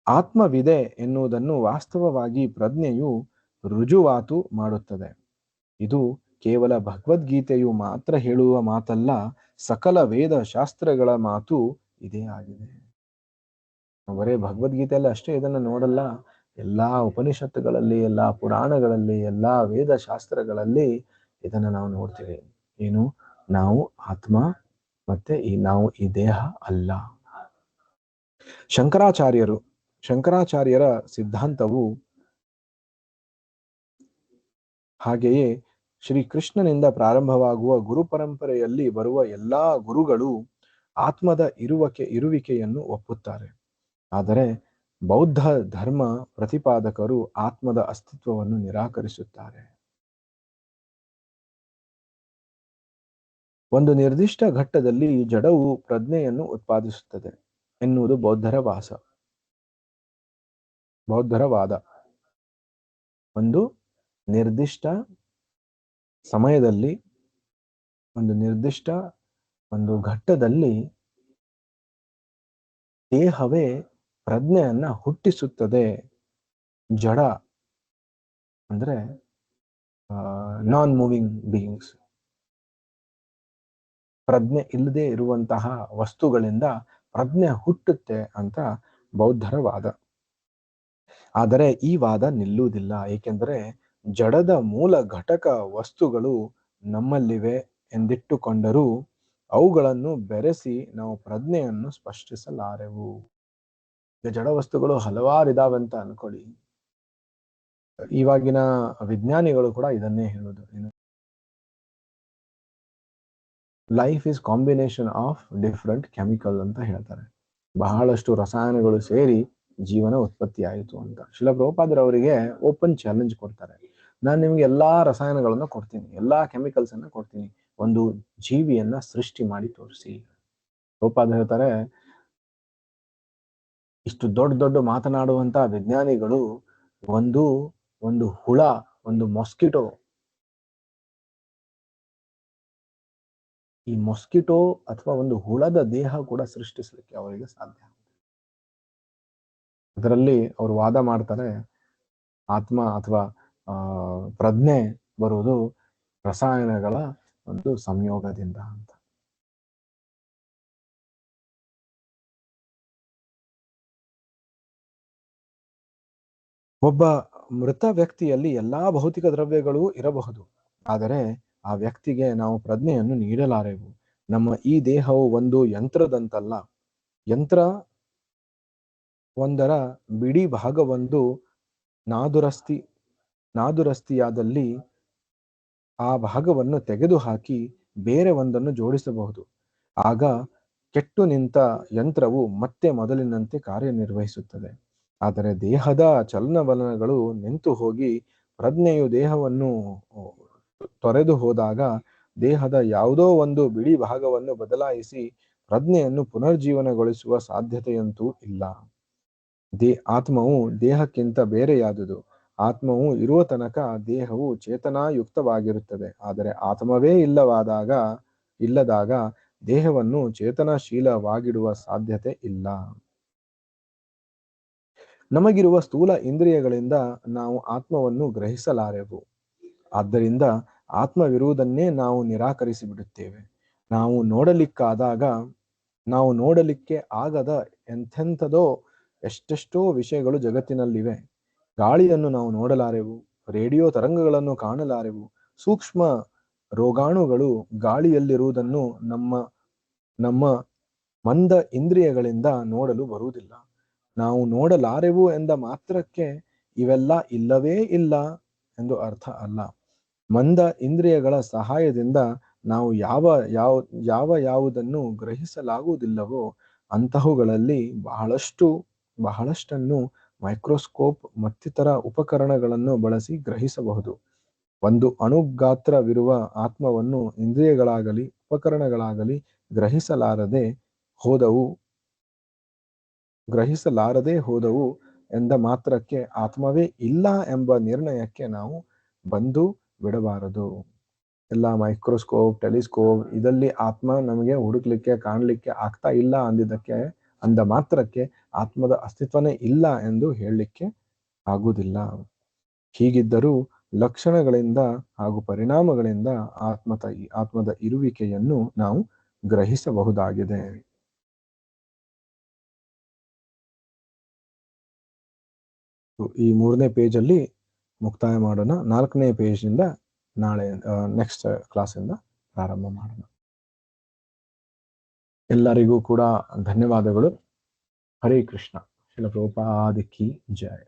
ಆತ್ಮವಿದೆ ಎನ್ನುವುದನ್ನು ವಾಸ್ತವವಾಗಿ ಪ್ರಜ್ಞೆಯು ರುಜುವಾತು ಮಾಡುತ್ತದೆ. ಇದು ಕೇವಲ ಭಗವದ್ಗೀತೆಯು ಮಾತ್ರ ಹೇಳುವ ಮಾತಲ್ಲ, ಸಕಲ ವೇದ ಶಾಸ್ತ್ರಗಳ ಮಾತು ಇದೇ ಆಗಿದೆ. ಬರೇ ಭಗವದ್ಗೀತೆಯಲ್ಲಿ ಅಷ್ಟೇ ಇದನ್ನು ನೋಡಲ್ಲ, ಎಲ್ಲಾ ಉಪನಿಷತ್ತುಗಳಲ್ಲಿ, ಎಲ್ಲಾ ಪುರಾಣಗಳಲ್ಲಿ, ಎಲ್ಲಾ ವೇದ ಶಾಸ್ತ್ರಗಳಲ್ಲಿ ಇದನ್ನ ನಾವು ನೋಡ್ತೀವಿ. ಏನು? ನಾವು ಆತ್ಮ ಮತ್ತೆ ನಾವು ಈ ದೇಹ ಅಲ್ಲ. ಶಂಕರಾಚಾರ್ಯರ ಸಿದ್ಧಾಂತವು ಹಾಗೆಯೇ ಶ್ರೀಕೃಷ್ಣನಿಂದ ಪ್ರಾರಂಭವಾಗುವ ಗುರು ಪರಂಪರೆಯಲ್ಲಿ ಬರುವ ಎಲ್ಲಾ ಗುರುಗಳು ಆತ್ಮದ ಇರುವಿಕೆಯನ್ನು ಒಪ್ಪುತ್ತಾರೆ. ಆದರೆ ಬೌದ್ಧ ಧರ್ಮ ಪ್ರತಿಪಾದಕರು ಆತ್ಮದ ಅಸ್ತಿತ್ವವನ್ನು ನಿರಾಕರಿಸುತ್ತಾರೆ. ಒಂದು ನಿರ್ದಿಷ್ಟ ಘಟ್ಟದಲ್ಲಿ ಜಡವು ಪ್ರಜ್ಞೆಯನ್ನು ಉತ್ಪಾದಿಸುತ್ತದೆ ಎನ್ನುವುದು ಬೌದ್ಧರ ವಾದ. ಒಂದು ನಿರ್ದಿಷ್ಟ ಸಮಯದಲ್ಲಿ, ಒಂದು ಘಟ್ಟದಲ್ಲಿ ದೇಹವೇ ಪ್ರಜ್ಞೆಯನ್ನ ಹುಟ್ಟಿಸುತ್ತದೆ. ಜಡ ಅಂದ್ರೆ ನಾನ್ ಮೂವಿಂಗ್ ಬೀಯಿಂಗ್ಸ್, ಪ್ರಜ್ಞೆ ಇಲ್ಲದೆ ಇರುವಂತಹ ವಸ್ತುಗಳಿಂದ ಪ್ರಜ್ಞೆ ಹುಟ್ಟುತ್ತೆ ಅಂತ ಬೌದ್ಧರ ವಾದ. ಆದರೆ ಈ ವಾದ ನಿಲ್ಲುವುದಿಲ್ಲ, ಏಕೆಂದರೆ ಜಡದ ಮೂಲ ಘಟಕ ವಸ್ತುಗಳು ನಮ್ಮಲ್ಲಿವೆ ಎಂದಿಟ್ಟುಕೊಂಡರೂ ಅವುಗಳನ್ನು ಬೆರೆಸಿ ನಾವು ಪ್ರಜ್ಞೆಯನ್ನು ಸ್ಪಷ್ಟಿಸಲಾರೆವು. ಜಡ ವಸ್ತುಗಳು ಹಲವಾರಿದಾವಂತ ಅನ್ಕೊಳ್ಳಿ. ಇವಾಗಿನ ವಿಜ್ಞಾನಿಗಳು ಕೂಡ ಇದನ್ನೇ ಹೇಳೋದು, life is combination of different chemical ಅಂತ ಹೇಳ್ತಾರೆ. ಬಹಳಷ್ಟು ರಸಾಯನಗಳು ಸೇರಿ ಜೀವನ ಉತ್ಪತ್ತಿ ಆಯಿತು ಅಂತ. ಶಿಲ ಪ್ರಭುಪಾದರವರಿಗೆ ಓಪನ್ ಚಾಲೆಂಜ್ ಕೊಡ್ತಾರೆ, ನಾನು ನಿಮ್ಗೆ ಎಲ್ಲಾ ರಸಾಯನಗಳನ್ನ ಕೊಡ್ತೀನಿ, ಎಲ್ಲಾ ಕೆಮಿಕಲ್ಸ್ ಅನ್ನ ಕೊಡ್ತೀನಿ, ಒಂದು ಜೀವಿಯನ್ನ ಸೃಷ್ಟಿ ಮಾಡಿ ತೋರಿಸಿ. ಪ್ರಭುಪಾದ ಹೇಳ್ತಾರೆ, ಇಷ್ಟು ದೊಡ್ಡ ಮಾತನಾಡುವಂತ ವಿಜ್ಞಾನಿಗಳು ಒಂದು ಹುಳ, ಒಂದು ಮೊಸ್ಕಿಟೋ, ಈ ಮೊಸ್ಕಿಟೋ ಅಥವಾ ಒಂದು ಹುಳದ ದೇಹ ಕೂಡ ಸೃಷ್ಟಿಸಲಿಕ್ಕೆ ಅವರಿಗೆ ಸಾಧ್ಯ. ಅದರಲ್ಲಿ ಅವರು ವಾದ ಮಾಡ್ತಾರೆ, ಆತ್ಮ ಅಥವಾ ಪ್ರಜ್ಞೆ ಬರುವುದು ರಸಾಯನಗಳ ಒಂದು ಸಂಯೋಗದಿಂದ ಅಂತ. ಒಬ್ಬ ಮೃತ ವ್ಯಕ್ತಿಯಲ್ಲಿ ಎಲ್ಲಾ ಭೌತಿಕ ದ್ರವ್ಯಗಳು ಇರಬಹುದು, ಆದರೆ ಆ ವ್ಯಕ್ತಿಗೆ ನಾವು ಪ್ರಜ್ಞೆಯನ್ನು ನೀಡಲಾರೆವು. ನಮ್ಮ ಈ ದೇಹವು ಒಂದು ಯಂತ್ರದಂತಲ್ಲ. ಯಂತ್ರ ಒಂದರ ಬಿಡಿ ಭಾಗವೊಂದು ನಾದುರಸ್ತಿಯಾದಲ್ಲಿ ಆ ಭಾಗವನ್ನು ತೆಗೆದುಹಾಕಿ ಬೇರೆ ಒಂದನ್ನು ಜೋಡಿಸಬಹುದು. ಆಗ ಕೆಟ್ಟು ನಿಂತ ಯಂತ್ರವು ಮತ್ತೆ ಮೊದಲಿನಂತೆ ಕಾರ್ಯನಿರ್ವಹಿಸುತ್ತದೆ. ಆದರೆ ದೇಹದ ಚಲನವಲನಗಳು ನಿಂತು ಹೋಗಿ ಪ್ರಜ್ಞೆಯು ದೇಹವನ್ನು ತೊರೆದು ಹೋದಾಗ ದೇಹದ ಯಾವುದೋ ಒಂದು ಬಿಡಿ ಭಾಗವನ್ನು ಬದಲಾಯಿಸಿ ಪ್ರಜ್ಞೆಯನ್ನು ಪುನರ್ಜೀವನಗೊಳಿಸುವ ಸಾಧ್ಯತೆಯಂತೂ ಇಲ್ಲ. ಆತ್ಮವು ದೇಹಕ್ಕಿಂತ ಬೇರೆಯಾದುದು. ಆತ್ಮವು ಇರುವ ತನಕ ದೇಹವು ಚೇತನಾಯುಕ್ತವಾಗಿರುತ್ತದೆ. ಆದರೆ ಆತ್ಮವೇ ಇಲ್ಲದಾಗ ದೇಹವನ್ನು ಚೇತನಶೀಲವಾಗಿಡುವ ಸಾಧ್ಯತೆ ಇಲ್ಲ. ನಮಗಿರುವ ಸ್ಥೂಲ ಇಂದ್ರಿಯಗಳಿಂದ ನಾವು ಆತ್ಮವನ್ನು ಗ್ರಹಿಸಲಾರೆವು. ಆದ್ದರಿಂದ ಆತ್ಮವಿರುವುದನ್ನೇ ನಾವು ನಿರಾಕರಿಸಿ ಬಿಡುತ್ತೇವೆ. ನಾವು ನೋಡಲಿಕ್ಕೆ ಆಗದ ಎಂಥೆಂಥದೋ ಎಷ್ಟೆಷ್ಟೋ ವಿಷಯಗಳು ಜಗತ್ತಿನಲ್ಲಿವೆ. ಗಾಳಿಯನ್ನು ನಾವು ನೋಡಲಾರೆವು, ರೇಡಿಯೋ ತರಂಗಗಳನ್ನು ಕಾಣಲಾರೆವು, ಸೂಕ್ಷ್ಮ ರೋಗಾಣುಗಳು ಗಾಳಿಯಲ್ಲಿರುವುದನ್ನು ನಮ್ಮ ಮಂದ ಇಂದ್ರಿಯಗಳಿಂದ ನೋಡಲು ಬರುವುದಿಲ್ಲ. ನಾವು ನೋಡಲಾರೆವು ಎಂದ ಮಾತ್ರಕ್ಕೆ ಇವೆಲ್ಲ ಇಲ್ಲವೇ ಇಲ್ಲ ಎಂದು ಅರ್ಥ ಅಲ್ಲ. ಮಂದ ಇಂದ್ರಿಯಗಳ ಸಹಾಯದಿಂದ ನಾವು ಯಾವುದನ್ನು ಗ್ರಹಿಸಲಾಗುವುದಿಲ್ಲವೋ ಅಂತಹವುಗಳಲ್ಲಿ ಬಹಳಷ್ಟನ್ನು ಮೈಕ್ರೋಸ್ಕೋಪ್ ಮತ್ತಿತರ ಉಪಕರಣಗಳನ್ನು ಬಳಸಿ ಗ್ರಹಿಸಬಹುದು. ಒಂದು ಅಣುಗಾತ್ರವಿರುವ ಆತ್ಮವನ್ನು ಇಂದ್ರಿಯಗಳಾಗಲಿ ಉಪಕರಣಗಳಾಗಲಿ ಗ್ರಹಿಸಲಾರದೆ ಹೋದವು ಎಂದ ಮಾತ್ರಕ್ಕೆ ಆತ್ಮವೇ ಇಲ್ಲ ಎಂಬ ನಿರ್ಣಯಕ್ಕೆ ನಾವು ಬಂದು ಬಿಡಬಾರದು. ಎಲ್ಲ ಮೈಕ್ರೋಸ್ಕೋಪ್, ಟೆಲಿಸ್ಕೋಪ್ ಇದಲ್ಲಿ ಆತ್ಮ ನಮಗೆ ಹುಡುಕ್ಲಿಕ್ಕೆ ಕಾಣಲಿಕ್ಕೆ ಆಗ್ತಾ ಇಲ್ಲ ಅಂದ ಮಾತ್ರಕ್ಕೆ ಆತ್ಮದ ಅಸ್ತಿತ್ವನೇ ಇಲ್ಲ ಎಂದು ಹೇಳಲಿಕ್ಕೆ ಆಗುವುದಿಲ್ಲ. ಹೀಗಿದ್ದರೂ ಲಕ್ಷಣಗಳಿಂದ ಹಾಗೂ ಪರಿಣಾಮಗಳಿಂದ ಆತ್ಮದ ಇರುವಿಕೆಯನ್ನು ನಾವು ಗ್ರಹಿಸಬಹುದಾಗಿದೆ. ಈ 3ನೇ ಪೇಜಲ್ಲಿ ಮುಕ್ತಾಯ ಮಾಡೋಣ. 4ನೇ ಪೇಜಿಂದ ನಾಳೆ ನೆಕ್ಸ್ಟ್ ಕ್ಲಾಸಿಂದ ಪ್ರಾರಂಭ ಮಾಡೋಣ. ಎಲ್ಲರಿಗೂ ಕೂಡ ಧನ್ಯವಾದಗಳು. ಹರೇ ಕೃಷ್ಣ. ಶ್ರೀಲ ಪ್ರಭುಪಾದ ಕಿ ಜಯ.